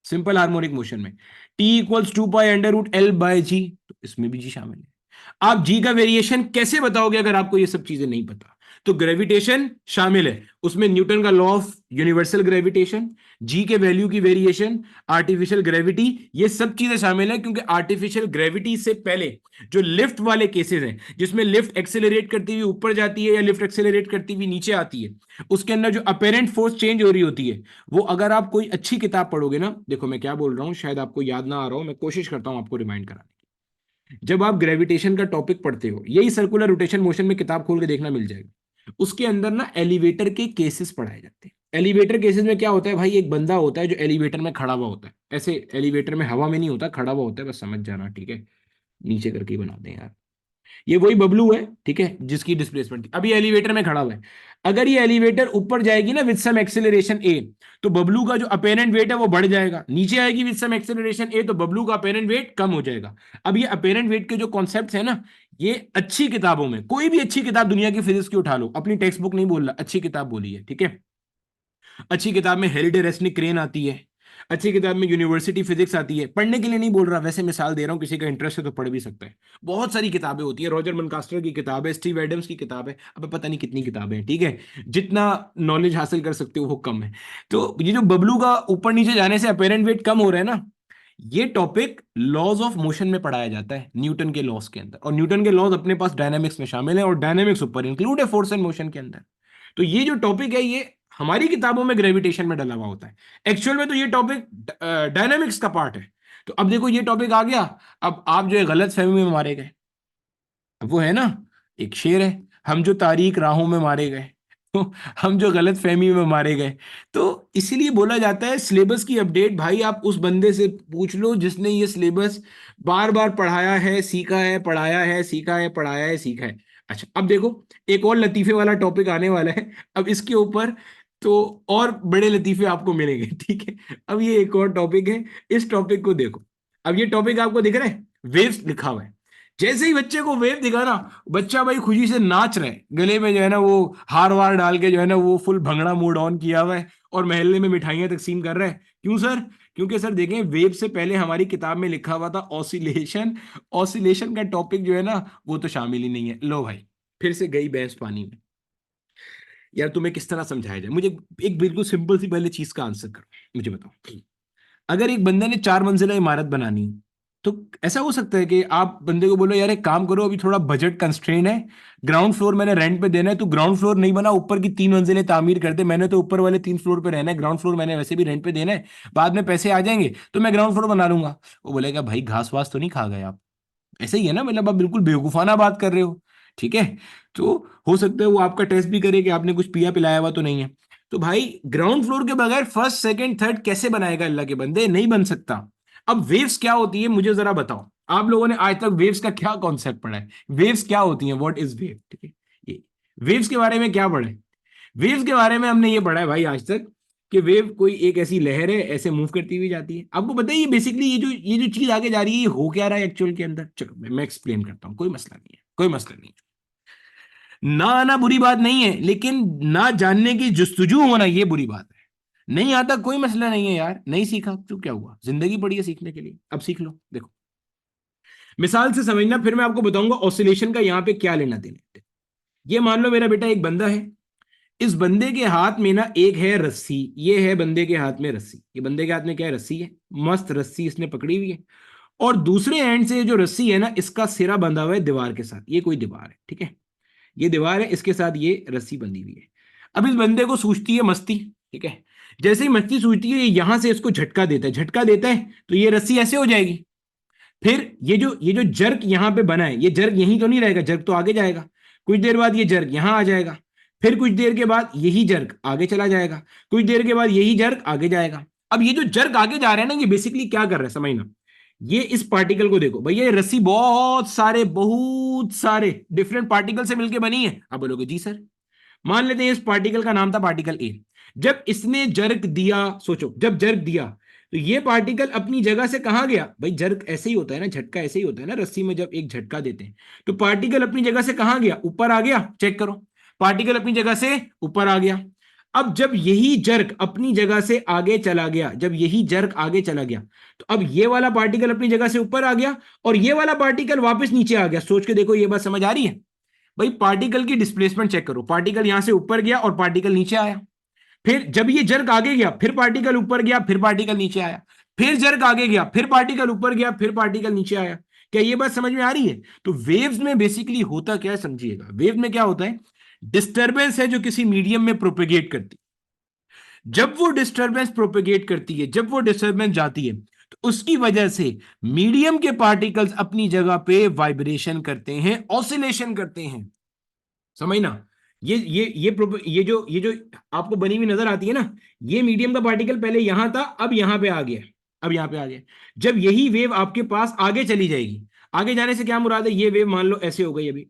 सिंपल हार्मोनिक मोशन में, T = 2π√L/g, तो इसमें भी जी शामिल है। आप जी का वेरिएशन कैसे बताओगे अगर आपको ये सब चीजें नहीं पता? तो ग्रेविटेशन शामिल है, उसमें न्यूटन का लॉ ऑफ यूनिवर्सल ग्रेविटेशन, जी के वैल्यू की वेरिएशन, आर्टिफिशियल ग्रेविटी, ये सब चीजें शामिल है। क्योंकि आर्टिफिशियल ग्रेविटी से पहले जो लिफ्ट वाले केसेस हैं, जिसमें लिफ्ट एक्सेलरेट करती हुई ऊपर जाती है या लिफ्ट एक्सेलरेट करती हुई नीचे आती है, उसके अंदर जो अपेरेंट फोर्स चेंज हो रही होती है, वो अगर आप कोई अच्छी किताब पढ़ोगे ना, देखो मैं क्या बोल रहा हूं, शायद आपको याद ना आ रहा हो, मैं कोशिश करता हूं आपको रिमाइंड कराने की। जब आप ग्रेविटेशन का टॉपिक पढ़ते हो, यही सर्कुलर रोटेशन मोशन में किताब खोल के देखना मिल जाएगा, उसके अंदर ना एलिवेटर के केसेस पढ़ाए जाते हैं। एलिवेटर केसेस में क्या होता है भाई, एक बंदा होता है जो एलिवेटर में खड़ा हुआ होता है, ऐसे एलिवेटर में हवा में नहीं होता, खड़ा हुआ होता है, बस समझ जाना, ठीक है, नीचे करके ही बना दें यार। ये वही बबलू है, ठीक है, जिसकी डिस्प्लेसमेंट थी, अभी एलिवेटर में खड़ा हुआ है। अगर ये एलिवेटर ऊपर जाएगी ना विद सम एक्सेलरेशन ए, तो बबलू का जो अपेरेंट वेट है वो बढ़ जाएगा, नीचे आएगी विद सम एक्सेलरेशन ए, तो बबलू का अपेरेंट वेट कम हो जाएगा। अब ये अपेरेंट वेट के जो कॉन्सेप्ट है ना, ये अच्छी किताबों में, कोई भी अच्छी किताब दुनिया की फिजिक्स की उठा लो, अपनी टेक्स्ट बुक नहीं बोल रहा, अच्छी किताब बोली है, ठीक है। अच्छी किताब में हेलिडे रेसनिक क्रेन आती है, अच्छी किताब में यूनिवर्सिटी फिजिक्स आती है, पढ़ने के लिए नहीं बोल रहा, वैसे मिसाल दे रहा हूं, किसी का इंटरेस्ट है तो पढ़ भी सकता है। बहुत सारी किताबें होती है, रॉजर मनकास्टर की किताब है, स्टीव एडम्स की किताब है, अब पता नहीं कितनी किताबें हैं, ठीक है। जितना नॉलेज हासिल कर सकते हो वो कम है। तो ये जो बबलू का ऊपर नीचे जाने से अपेरेंट वेट कम हो रहा है ना, ये टॉपिक लॉज ऑफ मोशन में पढ़ाया जाता है, न्यूटन के लॉज के अंदर, और न्यूटन के लॉज अपने पास डायनामिक्स में शामिल है, और डायनामिक्स ऊपर इंक्लूड है फोर्स एंड मोशन के अंदर। तो ये जो टॉपिक है, ये हमारी किताबों में ग्रेविटेशन में डला हुआ होता है, एक्चुअल में तो ये टॉपिक डायनामिक्स का पार्ट है। तो अब देखो ये टॉपिक आ गया, अब आप जो है गलत फहमी में मारे गए। अब वो है ना, एक शेर है, हम जो तारीक राहों में मारे गए, तो हम जो गलत फहमी में मारे गए। तो इसीलिए बोला जाता है सिलेबस की अपडेट भाई आप उस बंदे से पूछ लो जिसने ये सिलेबस बार बार पढ़ाया है, सीखा है, पढ़ाया है, सीखा है, पढ़ाया है, सीखा है। अच्छा अब देखो, एक और लतीफे वाला टॉपिक आने वाला है अब इसके ऊपर, तो और बड़े लतीफे आपको मिलेंगे, ठीक है। अब ये एक और टॉपिक है, इस टॉपिक को देखो। अब ये टॉपिक आपको दिख रहा है, वेव्स लिखा हुआ है, जैसे ही बच्चे को वेव दिखा ना, बच्चा भाई खुशी से नाच रहे, गले में जो है ना वो हार वार डाल के जो है ना वो फुल भंगड़ा मूड ऑन किया हुआ है, और मोहल्ले में मिठाइयां तकसीम कर रहा है। क्यों सर? क्योंकि सर देखें, वेव से पहले हमारी किताब में लिखा हुआ था ऑसिलेशन। ऑसिलेशन का टॉपिक जो है ना वो तो शामिल ही नहीं है। लो भाई, फिर से गई भैंस पानी में। यार तुम्हें किस तरह समझाया जाए? मुझे एक बिल्कुल सिंपल सी पहले चीज का आंसर करो, मुझे बताओ। अगर एक बंदे ने 4 मंजिला इमारत बनानी है, तो ऐसा हो सकता है कि आप बंदे को बोलो यार एक काम करो, अभी थोड़ा बजट कंस्ट्रेन है, ग्राउंड फ्लोर मैंने रेंट पे देना है, तो ग्राउंड फ्लोर नहीं बना, ऊपर की 3 मंजिलें तामीर कर दे, मैंने तो ऊपर वाले 3 फ्लोर पे रहना है, ग्राउंड फ्लोर मैंने वैसे भी रेंट पे देना है, बाद में पैसे आ जाएंगे तो मैं ग्राउंड फ्लोर बना लूंगा। वो बोलेगा भाई घास वास तो नहीं खा गए आप? ऐसे ही है ना, मतलब आप बिल्कुल बेवकूफाना बात कर रहे हो। ठीक है, तो हो सकता है वो आपका टेस्ट भी करे कि आपने कुछ पिया पिलाया हुआ तो नहीं है। तो भाई ग्राउंड फ्लोर के बगैर फर्स्ट सेकंड थर्ड कैसे बनाएगा अल्लाह के बंदे? नहीं बन सकता। अब वेव्स क्या होती है मुझे जरा बताओ, आप लोगों ने आज तक वेव्स का क्या कॉन्सेप्ट पढ़ा है? वेव्स क्या होती हैं? What is wave? ठीक है, ये वेव्स के बारे में क्या पढ़ा है? वेव्स के बारे में हमने ये पढ़ा है भाई आज तक कि वेव कोई एक ऐसी लहर है, ऐसे मूव करती हुई जाती है। आपको पता है ये बेसिकली ये जो चीज आगे जा रही है ये हो क्या रहा है एक्चुअल के अंदर? चलो मैं एक्सप्लेन करता हूँ, कोई मसला नहीं है, कोई मसला नहीं है। ना आना बुरी बात नहीं है, लेकिन ना जानने की जुस्तजू होना ये बुरी बात है। नहीं आता कोई मसला नहीं है यार, नहीं सीखा तो क्या हुआ, जिंदगी पड़ी है सीखने के लिए, अब सीख लो। देखो मिसाल से समझना, फिर मैं आपको बताऊंगा ऑसिलेशन का यहां पे क्या लेना देना। ये मान लो मेरा बेटा एक बंदा है, इस बंदे के हाथ में ना एक है रस्सी, ये है बंदे के हाथ में रस्सी, ये बंदे के हाथ में क्या है? रस्सी है, मस्त रस्सी इसने पकड़ी हुई है, और दूसरे एंड से जो रस्सी है ना इसका सिरा बंधा हुआ है दीवार के साथ, ये कोई दीवार है, ठीक है, ये दीवार है, इसके साथ ये रस्सी बंधी हुई है। अब इस बंदे को सूझती है मस्ती, ठीक है, जैसे ही मस्ती सूझती है यहां से इसको झटका देता है, झटका देता है तो ये रस्सी ऐसे हो जाएगी। फिर ये जो जर्क यहां पे बना है, ये जर्क यहीं तो नहीं रहेगा, जर्क तो आगे जाएगा, कुछ देर बाद ये जर्क यहां आ जाएगा, फिर कुछ देर के बाद यही जर्क आगे चला जाएगा, कुछ देर के बाद यही जर्क आगे जाएगा। अब ये जो जर्क आगे जा रहा है ना, ये बेसिकली क्या कर रहा है समझना। ये इस पार्टिकल को देखो भैया, ये रस्सी बहुत सारे डिफरेंट पार्टिकल से मिलकर बनी है। अब बोलोगे जी सर, मान लेते हैं इस पार्टिकल का नाम था पार्टिकल ए। जब इसने जर्क दिया, सोचो जब जर्क दिया तो ये पार्टिकल अपनी जगह से कहां गया? भाई जर्क ऐसे ही होता है ना, झटका ऐसे ही होता है ना, रस्सी में जब एक झटका देते हैं तो पार्टिकल अपनी जगह से कहां गया? ऊपर आ गया। चेक करो, पार्टिकल अपनी जगह से ऊपर आ गया। अब जब यही जर्क अपनी जगह से आगे चला गया, जब यही जर्क आगे चला गया, तो अब ये वाला पार्टिकल अपनी जगह से ऊपर आ गया और ये वाला पार्टिकल वापस नीचे आ गया। सोच के देखो, ये बात समझ आ रही है? भाई पार्टिकल की डिस्प्लेसमेंट चेक करो, पार्टिकल यहां से ऊपर गया और पार्टिकल नीचे आया, फिर जब ये जर्क आगे गया फिर पार्टिकल ऊपर गया फिर पार्टिकल नीचे आया, फिर जर्क आगे गया फिर पार्टिकल ऊपर गया फिर पार्टिकल नीचे आया। क्या ये बात समझ में आ रही है? तो वेव्स में बेसिकली होता क्या है समझिएगा। वेव में क्या होता है? डिस्टरबेंस है जो किसी मीडियम में प्रोपेगेट करती, जब वो डिस्टरबेंस प्रोपेगेट करती है, जब वो डिस्टरबेंस जाती है तो उसकी वजह से मीडियम के पार्टिकल्स अपनी जगह पे वाइब्रेशन करते हैं, ऑसिलेशन करते हैं। समझना, ये जो आपको बनी हुई नजर आती है ना, ये मीडियम का पार्टिकल पहले यहां था, अब यहां पे आ गया, अब यहां पे आ गया। जब यही वेव आपके पास आगे चली जाएगी, आगे जाने से क्या मुराद है? ये वेव मान लो ऐसे हो गई अभी,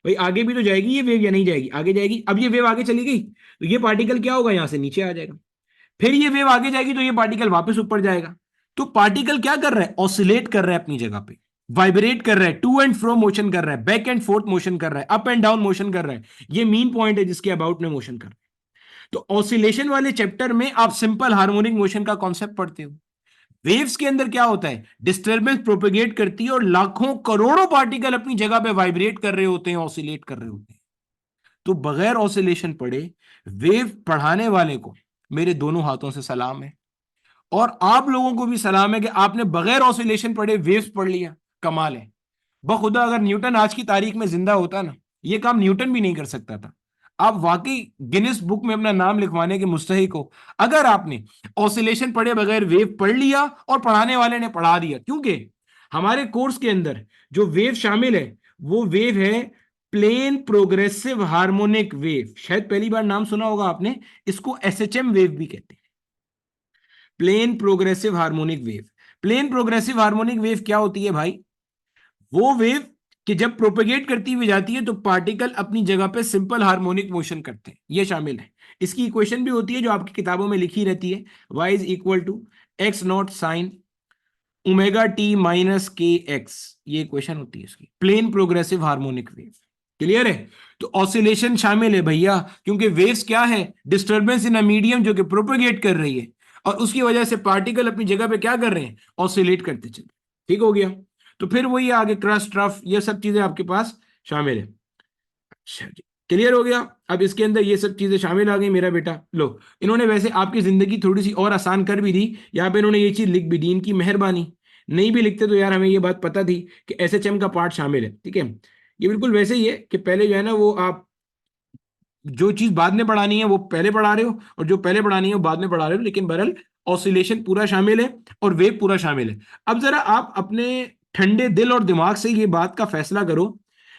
भाई आगे भी तो जाएगी ये वेव या नहीं जाएगी? आगे जाएगी। अब ये वेव आगे चली गई तो ये पार्टिकल क्या होगा? यहां से नीचे आ जाएगा। फिर ये वेव आगे जाएगी तो ये पार्टिकल वापस ऊपर जाएगा। तो पार्टिकल क्या कर रहा है? ऑसिलेट कर रहा है अपनी जगह पे, वाइब्रेट कर रहा है, टू एंड फ्रो मोशन कर रहा है, बैक एंड फोर्थ मोशन कर रहा है, अप एंड डाउन मोशन कर रहा है। ये मीन पॉइंट है जिसके अबाउट में मोशन कर रहा है। तो ऑसिलेशन वाले चैप्टर में आप सिंपल हार्मोनिक मोशन का कॉन्सेप्ट पढ़ते हो। वेव्स के अंदर क्या होता है? डिस्टर्बेंस प्रोपेगेट करती है और लाखों करोड़ों पार्टिकल अपनी जगह पे वाइब्रेट कर रहे होते हैं, ऑसिलेट कर रहे होते हैं। तो बगैर ऑसिलेशन पढ़े वेव पढ़ाने वाले को मेरे दोनों हाथों से सलाम है, और आप लोगों को भी सलाम है कि आपने बगैर ऑसिलेशन पढ़े वेव्स पढ़ लिया। कमाल है। बखुदा अगर न्यूटन आज की तारीख में जिंदा होता ना, ये काम न्यूटन भी नहीं कर सकता था। आप वाकई गिनीज बुक में अपना नाम लिखवाने के मुस्तहिक हो, अगर आपने ऑसिलेशन पढ़े बगैर वेव पढ़ लिया और पढ़ाने वाले ने पढ़ा दिया। क्योंकि हमारे कोर्स के अंदर जो वेव शामिल है वो वेव है प्लेन प्रोग्रेसिव हार्मोनिक वेव। शायद पहली बार नाम सुना होगा आपने, इसको एसएचएम वेव भी कहते हैं, plane progressive harmonic wave. Plane progressive harmonic wave क्या होती है भाई? वो वेव कि जब प्रोपेगेट करती हुई जाती है तो पार्टिकल अपनी जगह पे सिंपल हार्मोनिक मोशन करते हैं, ये शामिल है। इसकी इक्वेशन भी होती है जो आपकी किताबों में लिखी रहती है, y is equal to x not sine omega t minus k x, ये इक्वेशन होती है इसकी, plane progressive harmonic wave. Clear है? तो ऑसिलेशन शामिल है भैया, क्योंकि वेव्स क्या है, डिस्टरबेंस इन अ मीडियम जो कि प्रोपेगेट कर रही है, और उसकी वजह से पार्टिकल अपनी जगह पे क्या कर रहे हैं, ऑसिलेट करते चले। ठीक हो गया? तो फिर वही आगे क्रस्ट ट्रफ ये सब चीजें आपके पास शामिल है। अच्छा जी, क्लियर हो गया? अब इसके अंदर ये सब चीजें शामिल आ गई मेरा बेटा। लो, इन्होंने वैसे आपकी जिंदगी थोड़ी सी और आसान कर भी दी, यहाँ पे इन्होंने ये चीज लिख भी दी, इनकी मेहरबानी। नहीं भी लिखते तो यार हमें ये बात पता थी कि एसएचएम का पार्ट शामिल है। ठीक है, ये बिल्कुल वैसे ही है कि पहले जो है ना वो आप जो चीज बाद में पढ़ानी है वो पहले पढ़ा रहे हो, और जो पहले पढ़ानी है वो बाद में पढ़ा रहे हो, लेकिन बहरहाल ऑसिलेशन पूरा शामिल है और वेव पूरा शामिल है। अब जरा आप अपने ठंडे दिल और दिमाग से ये बात का फैसला करो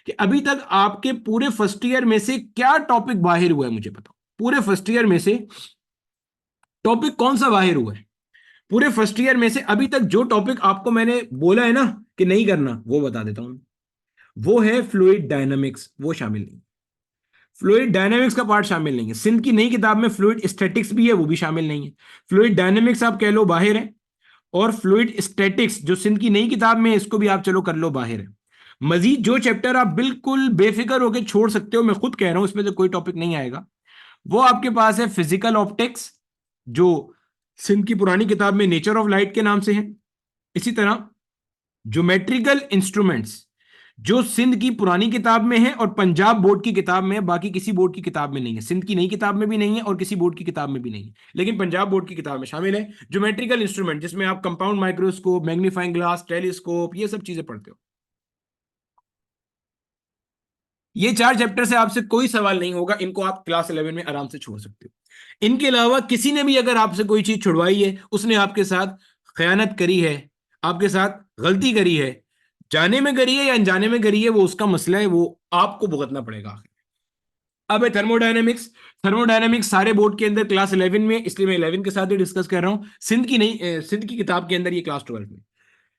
कि अभी तक आपके पूरे फर्स्ट ईयर में से क्या टॉपिक बाहर हुआ है, मुझे बताओ। पूरे फर्स्ट ईयर में से टॉपिक कौन सा बाहर हुआ है? पूरे फर्स्ट ईयर में से अभी तक जो टॉपिक आपको मैंने बोला है ना कि नहीं करना, वो बता देता हूं। वो है फ्लूइड डायनामिक्स, वो शामिल नहीं। फ्लूइड डायनामिक्स का पार्ट शामिल नहीं है। सिंध की नई किताब में फ्लूइड स्टैटिक्स भी है, वो भी शामिल नहीं है। फ्लूइड डायनामिक्स आप कह लो बाहर है, और फ्लूइड स्टैटिक्स जो सिंध की नई किताब में है, इसको भी आप चलो कर लो बाहर है। मजीद जो चैप्टर आप बिल्कुल बेफिक्र होकर छोड़ सकते हो, मैं खुद कह रहा हूं, इसमें से कोई टॉपिक नहीं आएगा, वो आपके पास है फिजिकल ऑप्टिक्स, जो सिंध की पुरानी किताब में नेचर ऑफ लाइट के नाम से है। इसी तरह ज्योमेट्रिकल इंस्ट्रूमेंट्स, जो सिंध की पुरानी किताब में है और पंजाब बोर्ड की किताब में है, बाकी किसी बोर्ड की किताब में नहीं है। सिंध की नई किताब में भी नहीं है और किसी बोर्ड की किताब में भी नहीं है, लेकिन पंजाब बोर्ड की किताब में शामिल है। ज्योमेट्रिकल इंस्ट्रूमेंट जिसमें आप compound microscope, magnifying glass, telescope, ये सब चीजें पढ़ते हो। ये चार चैप्टर से आपसे कोई सवाल नहीं होगा, इनको आप क्लास 11 में आराम से छोड़ सकते हो। इनके अलावा किसी ने भी अगर आपसे कोई चीज छुड़वाई है, उसने आपके साथ खयानत करी है, आपके साथ गलती करी है, जाने में करी है या अनजाने में करी है, वो उसका मसला है, वो आपको भुगतना पड़ेगा। अब है थर्मोडायनेमिक्स। थर्मोडायनेमिक्स सारे बोर्ड के अंदर क्लास 11 में, इसलिए मैं 11 के साथ ही डिस्कस कर रहा हूं। सिंध की नहीं, सिंध की किताब के अंदर ये क्लास 12 में।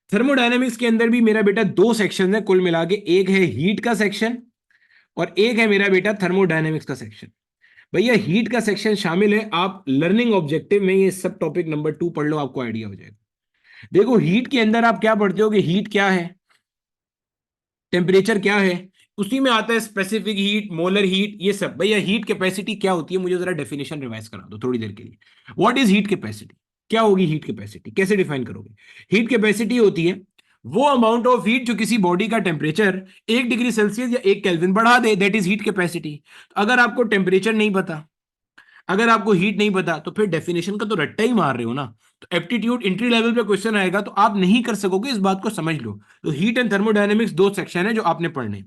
थर्मोडायनेमिक्स के अंदर भी मेरा बेटा दो सेक्शन है कुल मिला के, एक है हीट का सेक्शन और एक है मेरा बेटा थर्मोडायनेमिक्स का सेक्शन। भैया हीट का सेक्शन शामिल है, आप लर्निंग ऑब्जेक्टिव में ये सब टॉपिक नंबर 2 पढ़ लो, आपको आइडिया हो जाएगा। देखो हीट के अंदर आप क्या पढ़ते हो कि हीट क्या है, टेम्परेचर क्या है, उसी में आता है स्पेसिफिक हीट, मोलर हीट, ये सब। भैया हीट कैपेसिटी क्या होती है, मुझे जरा डेफिनेशन रिवाइज करा दो थोड़ी देर के लिए। What is heat capacity? क्या होगी हीट कैपेसिटी, कैसे डिफाइन करोगे? हीट कैपेसिटी होती है वो अमाउंट ऑफ हीट जो किसी बॉडी का टेम्परेचर 1 डिग्री सेल्सियस या 1 केल्विन बढ़ा दे, दैट इज हीट कैपेसिटी। अगर आपको टेम्परेचर नहीं पता, अगर आपको हीट नहीं पता, तो फिर डेफिनेशन का तो रट्टा ही मार रहे हो ना। तो एप्टीट्यूड एंट्री लेवल पे क्वेश्चन आएगा तो आप नहीं कर सकोगे, इस बात को समझ लो। तो हीट एंड थर्मोडायनेमिक्स दो सेक्शन है जो आपने पढ़ने।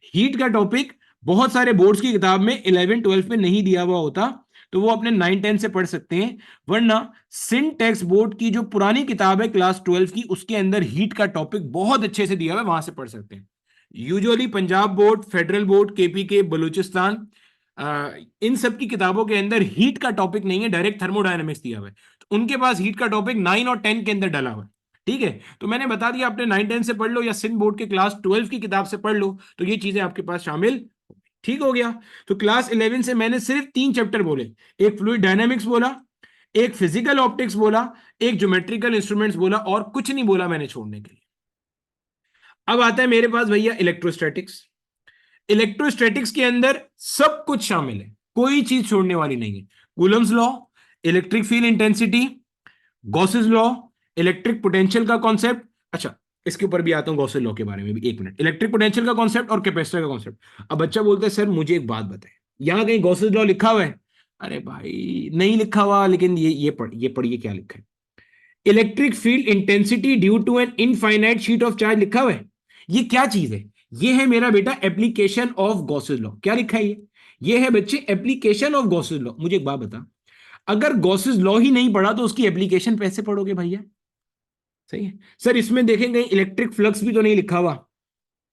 हीट का टॉपिक बहुत सारे बोर्ड्स की किताब में 11 12 में नहीं दिया हुआ होता, तो वो अपने 9 10 से पढ़ सकते हैं। वरना सिंटेक्स बोर्ड की जो पुरानी किताब है क्लास 12 की, उसके अंदर हीट का टॉपिक बहुत अच्छे से दिया हुआ है, वहां से पढ़ सकते हैं। Usually Punjab board, federal board, KPK, Balochistan, इन सब की किताबों के अंदर हीट का टॉपिक नहीं है, डायरेक्ट थर्मोडायनेमिक्स दिया हुआ है। तो उनके पास हीट का टॉपिक 9 और 10 के अंदर डाला हुआ है। ठीक है, तो मैंने बता दिया, अपने 9 10 से पढ़ लो या सिंध बोर्ड के क्लास 12 की किताब से पढ़ लो, तो ये चीजें आपके पास शामिल। ठीक हो गया? तो क्लास 11 से मैंने सिर्फ 3 चैप्टर बोले, एक फ्लूइड डायनामिक्स बोला, एक फिजिकल ऑप्टिक्स बोला, एक ज्योमेट्रिकल इंस्ट्रूमेंट्स बोला, और कुछ नहीं बोला मैंने छोड़ने के लिए। अब आता है मेरे पास भैया इलेक्ट्रोस्टैटिक्स। इलेक्ट्रोस्टैटिक्स के अंदर सब कुछ शामिल है, कोई चीज छोड़ने वाली नहीं है। Coulomb's law, electric field intensity, Gauss's law, electric potential का कॉन्सेप्ट। अच्छा, इसके ऊपर भी आता हूं गॉसेस लॉ के बारे में भी, एक मिनट। इलेक्ट्रिक पोटेंशियल का कॉन्सेप्ट और कैपेसिटर का कॉन्सेप्ट। अब बच्चा बोलता है सर मुझे एक बात बताए, यहां कहीं गॉसेस लॉ लिखा हुआ है? अरे भाई नहीं लिखा हुआ, लेकिन ये पढ़िए क्या लिखा है। Electric field intensity due to an infinite sheet of charge लिखा हुआ है। ये क्या चीज है? ये है मेरा बेटा एप्लीकेशन ऑफ गॉसेस लॉ। क्या लिखा है ये है बच्चे एप्लीकेशन ऑफ गॉसेस लॉ। मुझे एक बात बता, अगर गॉसेस लॉ ही नहीं पढ़ा तो उसकी एप्लीकेशन कैसे पढ़ोगे भैया? सही है सर, इसमें देखेंगे इलेक्ट्रिक फ्लक्स भी तो नहीं लिखा हुआ।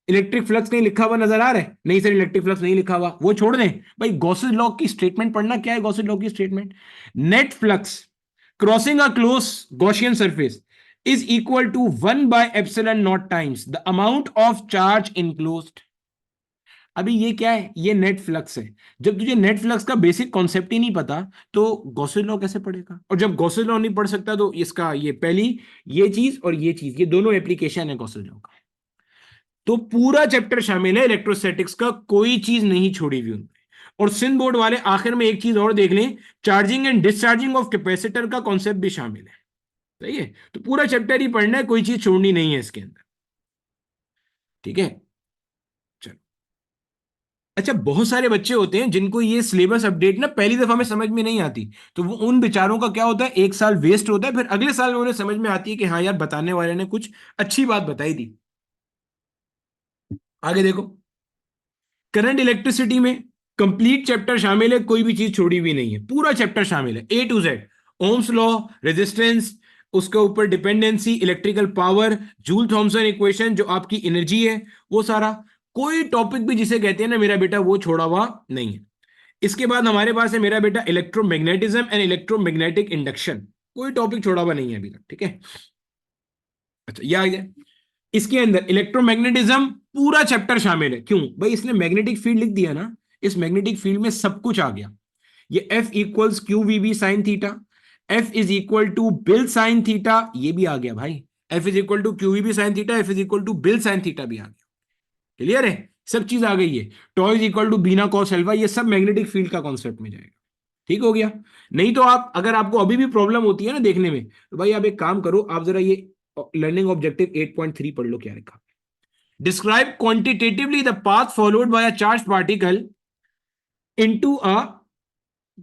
इलेक्ट्रिक फ्लक्स नहीं लिखा हुआ नजर आ रहा है? नहीं सर, इलेक्ट्रिक फ्लक्स नहीं लिखा हुआ, वो छोड़ दें भाई। गॉसेस लॉ की स्टेटमेंट पढ़ना। क्या है गॉसेस लॉ की statement? Net flux crossing a close Gaussian surface is equal to 1 by epsilon naught times the amount of charge enclosed. अभी ये क्या है, ये नेट फ्लक्स है। जब तुझे नेट फ्लक्स का बेसिक कॉन्सेप्ट ही नहीं पता तो गॉसेस लॉ कैसे पढ़ेगा, और जब गॉसेस लॉ नहीं पढ़ सकता तो इसका ये पहली ये चीज और ये चीज, ये दोनों एप्लीकेशन है गॉसेस लॉ का। तो पूरा चैप्टर शामिल है इलेक्ट्रोस्टैटिक्स का, कोई चीज नहीं छोड़ी हुई उनमें। और सिंध बोर्ड वाले आखिर में एक चीज और देख लें, charging and discharging of capacitor का कॉन्सेप्ट भी शामिल है। सही है, तो पूरा चैप्टर ही पढ़ना है, कोई चीज छोड़नी नहीं है इसके अंदर। ठीक है, चलो। अच्छा, बहुत सारे बच्चे होते हैं जिनको ये सिलेबस अपडेट ना पहली दफा में समझ में नहीं आती, तो वो उन बेचारों का क्या होता है, एक साल वेस्ट होता है, फिर अगले साल उन्हें समझ में आती है कि हाँ यार बताने वाले ने कुछ अच्छी बात बताई थी। आगे देखो, करंट इलेक्ट्रिसिटी में कंप्लीट चैप्टर शामिल है, कोई भी चीज छोड़ी हुई नहीं है, पूरा चैप्टर शामिल है A to Z. Ohm's law, resistance, उसके ऊपर dependency, electrical power, Joule Thomson equation जो आपकी एनर्जी है, वो सारा, कोई टॉपिक भी जिसे कहते हैं ना मेरा बेटा वो छोड़ा हुआ नहीं है। इसके बाद हमारे पास है मेरा बेटा इलेक्ट्रोमैग्नेटिज्म एंड इलेक्ट्रोमैग्नेटिक इंडक्शन, कोई टॉपिक छोड़ा हुआ नहीं है अभी तक। ठीक है, अच्छा ये आ गया। इसके अंदर इलेक्ट्रोमैग्नेटिज्म पूरा चैप्टर शामिल है, क्यों भाई, इसने मैग्नेटिक फील्ड लिख दिया ना, इस मैग्नेटिक फील्ड में सब कुछ आ गया। ये F equals q v B sine theta, F is equal to BIL sine theta, ये भी आ गया भाई। F is equal to q v B sine theta, F is equal to BIL sine theta भी आ गया। क्लियर है, सब चीज आ गई है। Tau is equal to BINA cos alpha, ये सब मैग्नेटिक फील्ड का कॉन्सेप्ट में जाएगा। ठीक हो गया। नहीं तो आप, अगर आपको अभी भी प्रॉब्लम होती है ना देखने में, तो भाई आप एक काम करो, आप जरा ये लर्निंग ऑब्जेक्टिव 8.3 पढ़ लो, क्या लिखा। Describe quantitatively the path followed by a charged particle into a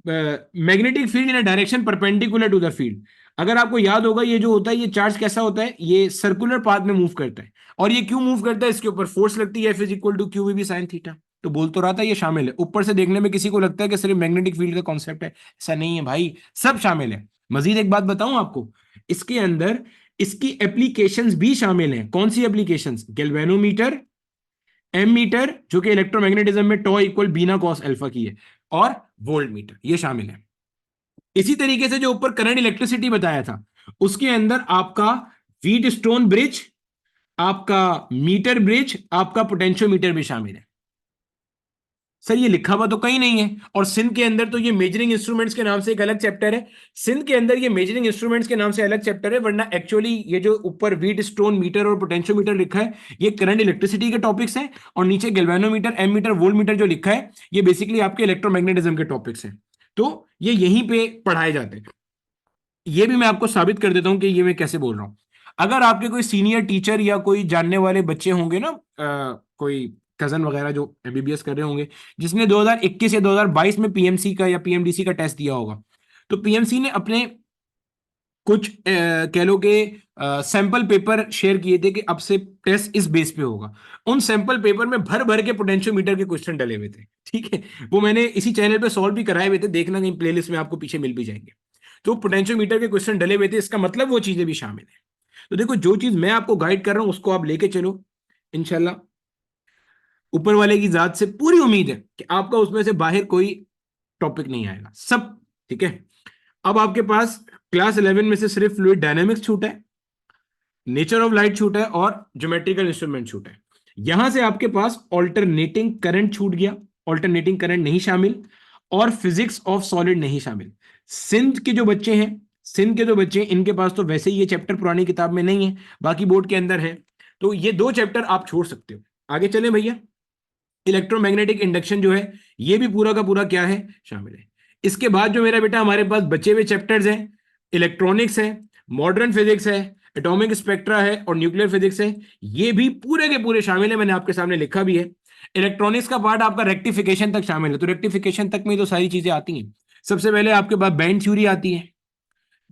magnetic field in a direction perpendicular to the field. अगर आपको याद होगा, ये जो होता है, ये चार्ज कैसा होता है, ये सर्कुलर पाथ में मूव करता है। और ये क्यों मूव करता है, इसके ऊपर फोर्स लगती है, F is equal to q v B sine theta. तो बोल तो रहा था ये शामिल है। ऊपर से देखने में किसी को लगता है कि सिर्फ मैग्नेटिक फील्ड का कॉन्सेप्ट है, ऐसा नहीं है भाई, सब शामिल है। मजीद एक बात बताऊं आपको, इसके अंदर इसकी एप्लीकेशंस भी शामिल हैं। कौन सी एप्लीकेशंस, गैल्वेनोमीटर, एम मीटर जो कि इलेक्ट्रोमैग्नेटिज्म में टॉ इक्वल बीना कॉस अल्फा की है, और वोल्ट मीटर, ये शामिल है। इसी तरीके से जो ऊपर करंट इलेक्ट्रिसिटी बताया था, उसके अंदर आपका व्हीट स्टोन ब्रिज, आपका मीटर ब्रिज, आपका पोटेंशियोमीटर भी शामिल है। सर ये लिखा हुआ तो कहीं नहीं है, और सिंध के अंदर तो ये मेजरिंग इंस्ट्रूमेंट्स के नाम से एक अलग चैप्टर है। सिंध के अंदर ये मेजरिंग इंस्ट्रूमेंट्स के नाम से अलग चैप्टर है, वरना एक्चुअली ये जो ऊपर व्हीट स्टोन मीटर और पोटेंशियोमीटर लिखा है, ये करंट इलेक्ट्रिसिटी के टॉपिक्स हैं। और नीचे galvanometer, ammeter, voltmeter जो लिखा है, ये बेसिकली आपके इलेक्ट्रोमैग्नेटिज्म के टॉपिक्स हैं। तो ये यहीं पे पढ़ाए जाते हैं। ये भी मैं आपको साबित कर देता हूं कि ये मैं कैसे बोल रहा हूं। अगर आपके कोई सीनियर टीचर या कोई जानने वाले बच्चे होंगे ना, कोई कजन वगैरह जो एमबीबीएस कर रहे होंगे, जिसने 2021 या 2022 में पीएमसी का या पीएमडीसी का टेस्ट दिया होगा, तो पीएमसी ने अपने कुछ कह लो कि सैंपल पेपर शेयर किए थे कि अब से टेस्ट इस बेस पे होगा। उन सैंपल पेपर में भर भर के पोटेंशियोमीटर के क्वेश्चन डले हुए थे। ठीक है, वो मैंने इसी चैनल पे सॉल्व भी कराए हुए थे, देखना कहीं प्लेलिस्ट में आपको पीछे मिल भी जाएंगे। तो पोटेंशियोमीटर के क्वेश्चन डले हुए थे, इसका मतलब वो चीजें भी शामिल है। तो देखो, जो चीज मैं आपको गाइड कर रहा हूं उसको आप लेके चलो, इंशाल्लाह ऊपर वाले की जात से पूरी उम्मीद है कि आपका उसमें से बाहर कोई टॉपिक नहीं आएगा सब। ठीक है, अब आपके पास क्लास 11 में से सिर्फ फ्लूइड डायनेमिक्स छूटा है, नेचर ऑफ लाइट छूटा है, और ज्योमेट्रिकल इंस्ट्रूमेंट छूटा है। यहां से आपके पास ऑल्टरनेटिंग करंट छूट गया, ऑल्टरनेटिंग करंट नहीं शामिल, और फिजिक्स ऑफ सॉलिड नहीं शामिल। सिंध के जो बच्चे हैं, सिंध के जो बच्चे हैं, इनके पास तो वैसे ही ये चैप्टर पुरानी किताब में नहीं है, बाकी बोर्ड के अंदर है। तो ये दो चैप्टर आप छोड़ सकते हो। आगे चले भैया, इलेक्ट्रोमैग्नेटिक इंडक्शन जो है, ये भी पूरा का पूरा क्या है, शामिल है। इसके बाद जो मेरा बेटा हमारे पास बचे हुए चैप्टर्स हैं, इलेक्ट्रॉनिक्स है, मॉडर्न फिजिक्स है, एटॉमिक स्पेक्ट्रा है, और न्यूक्लियर फिजिक्स है, ये भी पूरे के पूरे शामिल है। मैंने आपके सामने लिखा भी है। इलेक्ट्रॉनिक्स का पार्ट आपका रेक्टिफिकेशन तक शामिल है, तो रेक्टिफिकेशन तक में तो सारी चीजें आती हैं। सबसे पहले आपके पास बैंड थ्योरी आती है।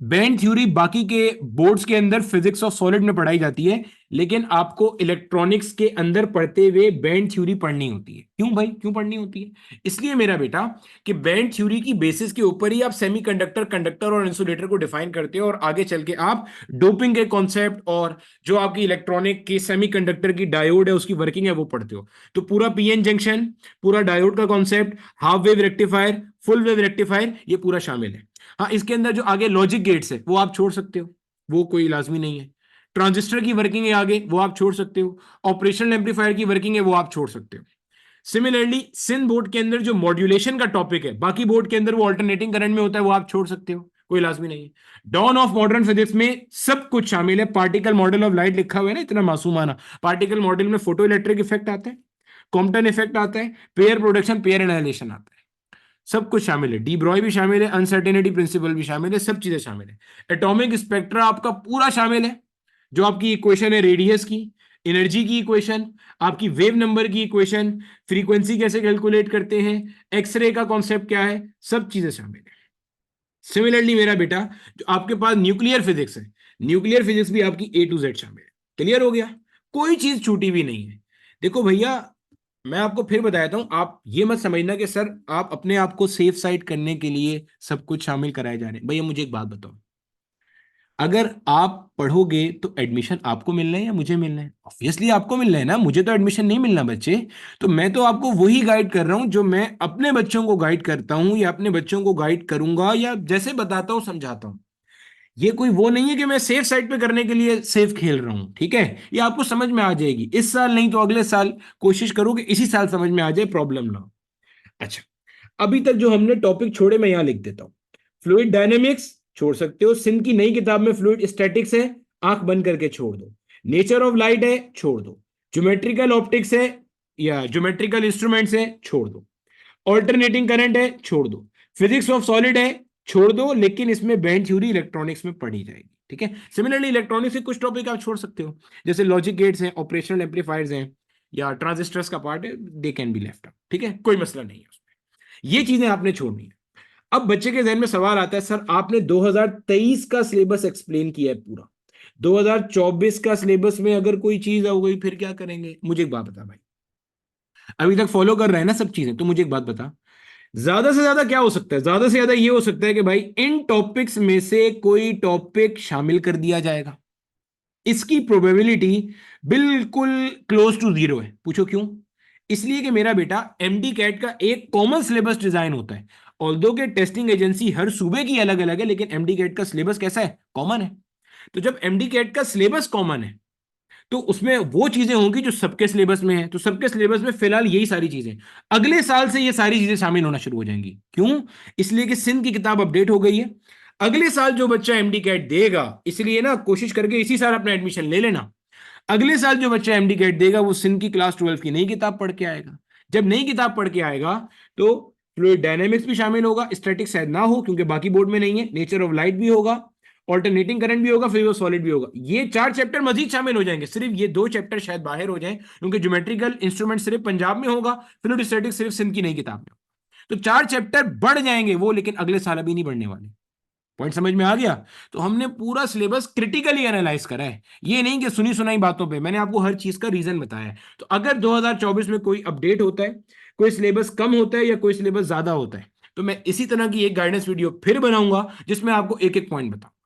बैंड थ्योरी बाकी के बोर्ड्स के अंदर फिजिक्स ऑफ सॉलिड में पढ़ाई जाती है, लेकिन आपको इलेक्ट्रॉनिक्स के अंदर पढ़ते हुए बैंड थ्योरी पढ़नी होती है। क्यों भाई, क्यों पढ़नी होती है, इसलिए मेरा बेटा कि बैंड थ्योरी की बेसिस के ऊपर ही आप सेमीकंडक्टर, कंडक्टर और इंसुलेटर को डिफाइन करते हो, और आगे चल के आप डोपिंग के कॉन्सेप्ट और जो आपकी इलेक्ट्रॉनिक की सेमीकंडक्टर की डायोड है उसकी वर्किंग है वो पढ़ते हो। तो पूरा पीएन जंक्शन, पूरा डायोड का concept, half wave rectifier, full wave rectifier, ये पूरा शामिल है। हाँ, इसके अंदर जो आगे लॉजिक गेट्स है वो आप छोड़ सकते हो, वो कोई लाजमी नहीं है। ट्रांजिस्टर की वर्किंग है आगे, वो आप छोड़ सकते हो। ऑपरेशनल एम्पलीफायर की वर्किंग है, वो आप छोड़ सकते हो। सिमिलरली सिंध बोर्ड के अंदर जो मॉड्यूलेशन का टॉपिक है, बाकी बोर्ड के अंदर वो ऑल्टरनेटिंग करंट में होता है, वो आप छोड़ सकते हो, कोई लाजमी नहीं है। डॉन ऑफ मॉडर्न फिजिक्स में सब कुछ शामिल है। पार्टिकल मॉडल ऑफ लाइट लिखा हुआ है ना, इतना मासूमाना। पार्टिकल मॉडल में फोटो इलेक्ट्रिक इफेक्ट आता है, कॉम्पटन इफेक्ट आता है, पेयर प्रोडक्शन, पेयर एनालिसिस आता है, सब कुछ शामिल है। डी ब्रॉय भी शामिल है, अनसर्टेनिटी प्रिंसिपल भी शामिल है, सब चीजें शामिल है। एटॉमिक स्पेक्ट्रा आपका पूरा शामिल है, जो आपकी इक्वेशन है रेडियस की, एनर्जी की इक्वेशन, आपकी वेव नंबर की इक्वेशन, फ्रीक्वेंसी कैसे कैलकुलेट करते हैं, एक्सरे का कॉन्सेप्ट क्या है, सब चीजें शामिल है। सिमिलरली मेरा बेटा जो आपके पास न्यूक्लियर फिजिक्स है, न्यूक्लियर फिजिक्स भी आपकी ए टू जेड शामिल है। क्लियर हो गया, कोई चीज छूटी भी नहीं है। देखो भैया, मैं आपको फिर बताता हूं, आप ये मत समझना कि सर आप अपने आप को सेफ साइड करने के लिए सब कुछ शामिल कराए जा रहे हैं। भैया मुझे एक बात बताओ, अगर आप पढ़ोगे तो एडमिशन आपको मिलना है या मुझे मिलना है? ऑब्वियसली आपको मिलना है ना, मुझे तो एडमिशन नहीं मिलना बच्चे। तो मैं तो आपको वही गाइड कर रहा हूं जो मैं अपने बच्चों को गाइड करता हूं या अपने बच्चों को गाइड करूंगा, या जैसे बताता हूं समझाता हूं। ये कोई वो नहीं है कि मैं सेफ साइड पे करने के लिए सेफ खेल रहा हूं, ठीक है? ये आपको समझ में आ जाएगी इस साल, नहीं तो अगले साल। कोशिश करो कि इसी साल समझ में आ जाए, प्रॉब्लम ना हो। अच्छा, अभी तक जो हमने टॉपिक छोड़े मैं यहां लिख देता हूं। फ्लूइड डायनेमिक्स छोड़ सकते हो, सिंध की नई किताब में फ्लूइड स्टैटिक्स है, आंख बंद करके छोड़ दो। नेचर ऑफ लाइट है, छोड़ दो। ज्योमेट्रिकल ऑप्टिक्स है या ज्योमेट्रिकल इंस्ट्रूमेंट्स है, छोड़ दो। ऑल्टरनेटिंग करंट है, छोड़ दो। फिजिक्स ऑफ सॉलिड है, छोड़ दो, लेकिन इसमें बैंड थ्योरी इलेक्ट्रॉनिक्स में पढ़ी जाएगी, ठीक है? सिमिलरली इलेक्ट्रॉनिक्स के कुछ टॉपिक आप छोड़ सकते हो, जैसे लॉजिक गेट्स हैं, ऑपरेशनल एम्पलीफायर्स हैं, या ट्रांजिस्टर्स का पार्ट है, they can be left out, ठीक है? कोई मसला नहीं है उसमें, ये चीजें आपने छोड़नी है। अब बच्चे के जहन में सवाल आता है, सर आपने 2023 का सिलेबस एक्सप्लेन किया है पूरा, 2024 का सिलेबस में अगर कोई चीज हो गई फिर क्या करेंगे? मुझे एक बात बता भाई, अभी तक फॉलो कर रहे हैं ना सब चीजें, तो मुझे एक बात बता, ज्यादा से ज्यादा क्या हो सकता है? ज्यादा से ज्यादा ये हो सकता है कि भाई इन टॉपिक्स में से कोई टॉपिक शामिल कर दिया जाएगा। इसकी प्रोबेबिलिटी बिल्कुल क्लोज टू जीरो है। पूछो क्यों? इसलिए कि मेरा बेटा एमडी कैट का एक कॉमन सिलेबस डिजाइन होता है। ऑल्दो के टेस्टिंग एजेंसी हर सूबे की अलग अलग है, लेकिन एमडी कैट का सिलेबस कैसा है? कॉमन है। तो जब एमडी कैट का सिलेबस कॉमन है, तो उसमें वो चीजें होंगी जो सबके सिलेबस में है। तो सबके सिलेबस में फिलहाल यही सारी चीजें, अगले साल से ये सारी चीजें शामिल होना शुरू हो जाएंगी। क्यों? इसलिए कि सिंध की किताब अपडेट हो गई है। अगले साल जो बच्चा एमडी कैट देगा, इसलिए ना कोशिश करके इसी साल अपना एडमिशन ले लेना। अगले साल जो बच्चा एमडी कैट देगा वो सिंध की क्लास 12 की नई किताब पढ़ के आएगा। जब नई किताब पढ़ के आएगा तो फ्लूइड डायनेमिक्स भी शामिल होगा, स्टैटिक्स शायद ना हो क्योंकि बाकी बोर्ड में नहीं है, नेचर ऑफ लाइट भी होगा, ऑल्टरनेटिंग करंट भी होगा, फिर वो सॉलिड भी होगा। ये 4 चैप्टर मजीद शामिल हो जाएंगे, सिर्फ ये 2 चैप्टर शायद बाहर हो जाए क्योंकि ज्योमेट्रिकल इंस्ट्रूमेंट सिर्फ पंजाब में होगा, फ्लूइड स्टैटिक्स सिर्फ सिंध की नई किताब में होगा। तो 4 चैप्टर बढ़ जाएंगे वो, लेकिन अगले साल अभी नहीं बढ़ने वाले। पॉइंट समझ में आ गया? तो हमने पूरा सिलेबस क्रिटिकली एनालाइज करा है, ये नहीं कि सुनी सुनाई बातों पे। मैंने आपको हर चीज का रीजन बताया है। तो अगर 2024 में कोई अपडेट होता है, कोई सिलेबस कम होता है या कोई सिलेबस ज्यादा होता है, तो मैं इसी तरह की एक गाइडेंस वीडियो फिर बनाऊंगा जिसमें आपको एक एक पॉइंट बताऊंगा।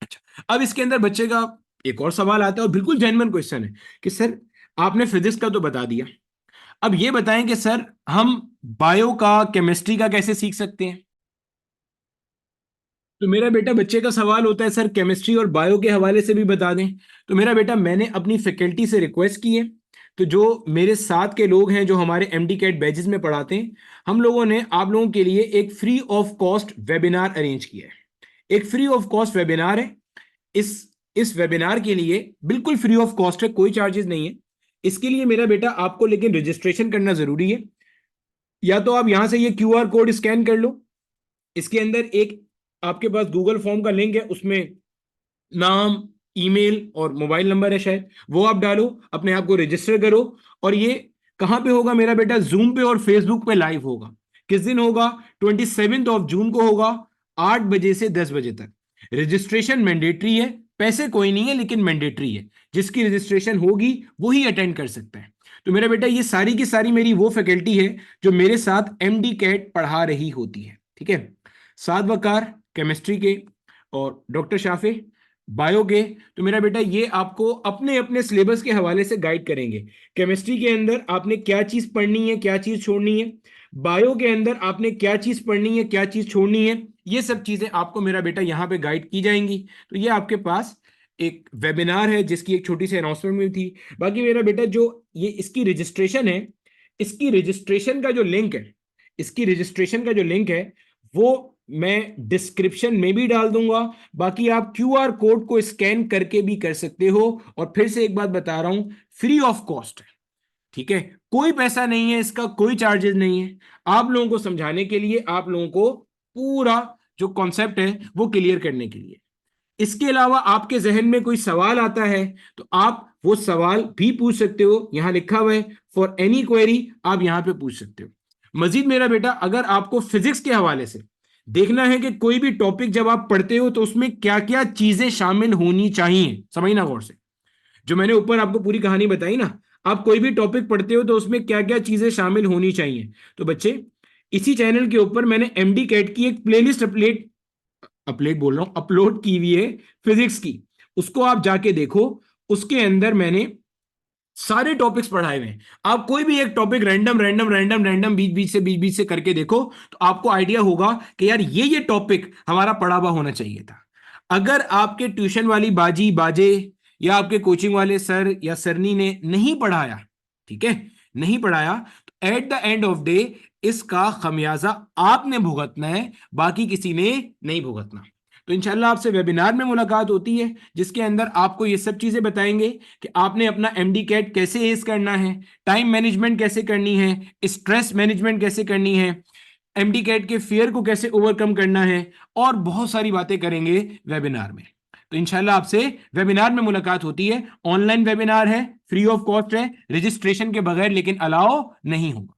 अच्छा, अब इसके अंदर बच्चे का एक और सवाल आता है और बिल्कुल जेन्युइन क्वेश्चन है कि सर आपने फिजिक्स का तो बता दिया, अब ये बताएं कि सर हम बायो का, केमिस्ट्री का कैसे सीख सकते हैं? तो मेरा बेटा बच्चे का सवाल होता है सर केमिस्ट्री और बायो के हवाले से भी बता दें। तो मेरा बेटा मैंने अपनी फैकल्टी से रिक्वेस्ट की है, तो जो मेरे साथ के लोग हैं जो हमारे एमडी कैट बैचेस में पढ़ाते हैं, हम लोगों ने आप लोगों के लिए एक free of cost webinar arrange किया है। एक फ्री ऑफ कॉस्ट वेबिनार है। इस इस वेबिनार के लिए बिल्कुल फ्री ऑफ कॉस्ट है, कोई चार्जेस नहीं है। इसके लिए मेरा बेटा आपको लेकिन रजिस्ट्रेशन करना जरूरी है। या तो आप यहां से ये क्यूआर कोड स्कैन कर लो, इसके अंदर एक आपके पास गूगल फॉर्म का लिंक है, उसमें नाम, ईमेल और मोबाइल नंबर है शायद, वो आप डालो, अपने आप को रजिस्टर करो। और ये कहां पे होगा मेरा बेटा? जूम पे और फेसबुक पे लाइव होगा। किस दिन होगा? 27 जून को होगा, 8 बजे से 10 बजे तक। रजिस्ट्रेशन मैंडेटरी है, पैसे कोई नहीं है लेकिन मैंडेटरी है। जिसकी रजिस्ट्रेशन होगी वही अटेंड कर सकता है। तो मेरा बेटा ये सारी की सारी मेरी वो फैकल्टी है जो मेरे साथ एमडी कैट पढ़ा रही होती है, ठीक है? सात वकार केमिस्ट्री के और डॉक्टर शाफे बायो के। तो मेरा बेटा ये आपको अपने अपने सिलेबस के हवाले से गाइड करेंगे। केमिस्ट्री के अंदर आपने क्या चीज पढ़नी है, क्या चीज छोड़नी है, बायो के अंदर आपने क्या चीज पढ़नी है, क्या चीज छोड़नी है, ये सब चीजें आपको मेरा बेटा यहाँ पे गाइड की जाएंगी। तो ये आपके पास एक वेबिनार है जिसकी एक छोटी सी अनाउंसमेंट हुई थी। बाकी मेरा बेटा जो ये इसकी रजिस्ट्रेशन है, इसकी रजिस्ट्रेशन का जो लिंक है, इसकी रजिस्ट्रेशन का जो लिंक है वो मैं डिस्क्रिप्शन में भी डाल दूंगा। बाकी आप क्यूआर कोड को स्कैन करके भी कर सकते हो। और फिर से एक बात बता रहा हूं, फ्री ऑफ कॉस्ट है, ठीक है, कोई पैसा नहीं है, इसका कोई चार्जेस नहीं है। आप लोगों को समझाने के लिए, आप लोगों को पूरा जो कॉन्सेप्ट है वो क्लियर करने के लिए। इसके अलावा आपके जहन में कोई सवाल आता है तो आप वो सवाल भी पूछ सकते हो, यहां लिखा हुआ है फॉर एनी क्वेरी, आप यहां पे पूछ सकते हो। मजीद मेरा बेटा, अगर आपको फिजिक्स के हवाले से देखना है कि कोई भी टॉपिक जब आप पढ़ते हो तो उसमें क्या क्या चीजें शामिल होनी चाहिए, समझना गौर से, जो मैंने ऊपर आपको पूरी कहानी बताई ना, आप कोई भी टॉपिक पढ़ते हो तो उसमें क्या क्या चीजें शामिल होनी चाहिए। तो बच्चे, इसी चैनल के ऊपर मैंने एमडी कैट की एक प्लेलिस्ट अपडेट बोल रहा हूं, अपलोड की हुई है फिजिक्स की, उसको आप जाके देखो। उसके अंदर मैंने सारे टॉपिक्स पढ़ाए हुए हैं। आप कोई भी एक topic random random random random बीच बीच से करके देखो, तो आपको आइडिया होगा कि यार ये टॉपिक हमारा पढ़ा हुआ होना चाहिए था। अगर आपके ट्यूशन वाली बाजी बाजे या आपके कोचिंग वाले सर या सरनी ने नहीं पढ़ाया, ठीक है, नहीं पढ़ाया, तो at the end of day इसका खमियाजा आपने भुगतना है, बाकी किसी ने नहीं भुगतना। तो इंशाल्लाह आपसे वेबिनार में मुलाकात होती है, जिसके अंदर आपको ये सब चीजें बताएंगे कि आपने अपना एमडी कैट कैसे एस करना है, टाइम मैनेजमेंट कैसे करनी है, स्ट्रेस मैनेजमेंट कैसे करनी है, एमडी कैट के फियर को कैसे ओवरकम करना है, और बहुत सारी बातें करेंगे वेबिनार में। तो इंशाल्लाह आपसे वेबिनार में मुलाकात होती है। ऑनलाइन वेबिनार है, फ्री ऑफ कॉस्ट है, रजिस्ट्रेशन के बगैर लेकिन अलाउ नहीं होगा।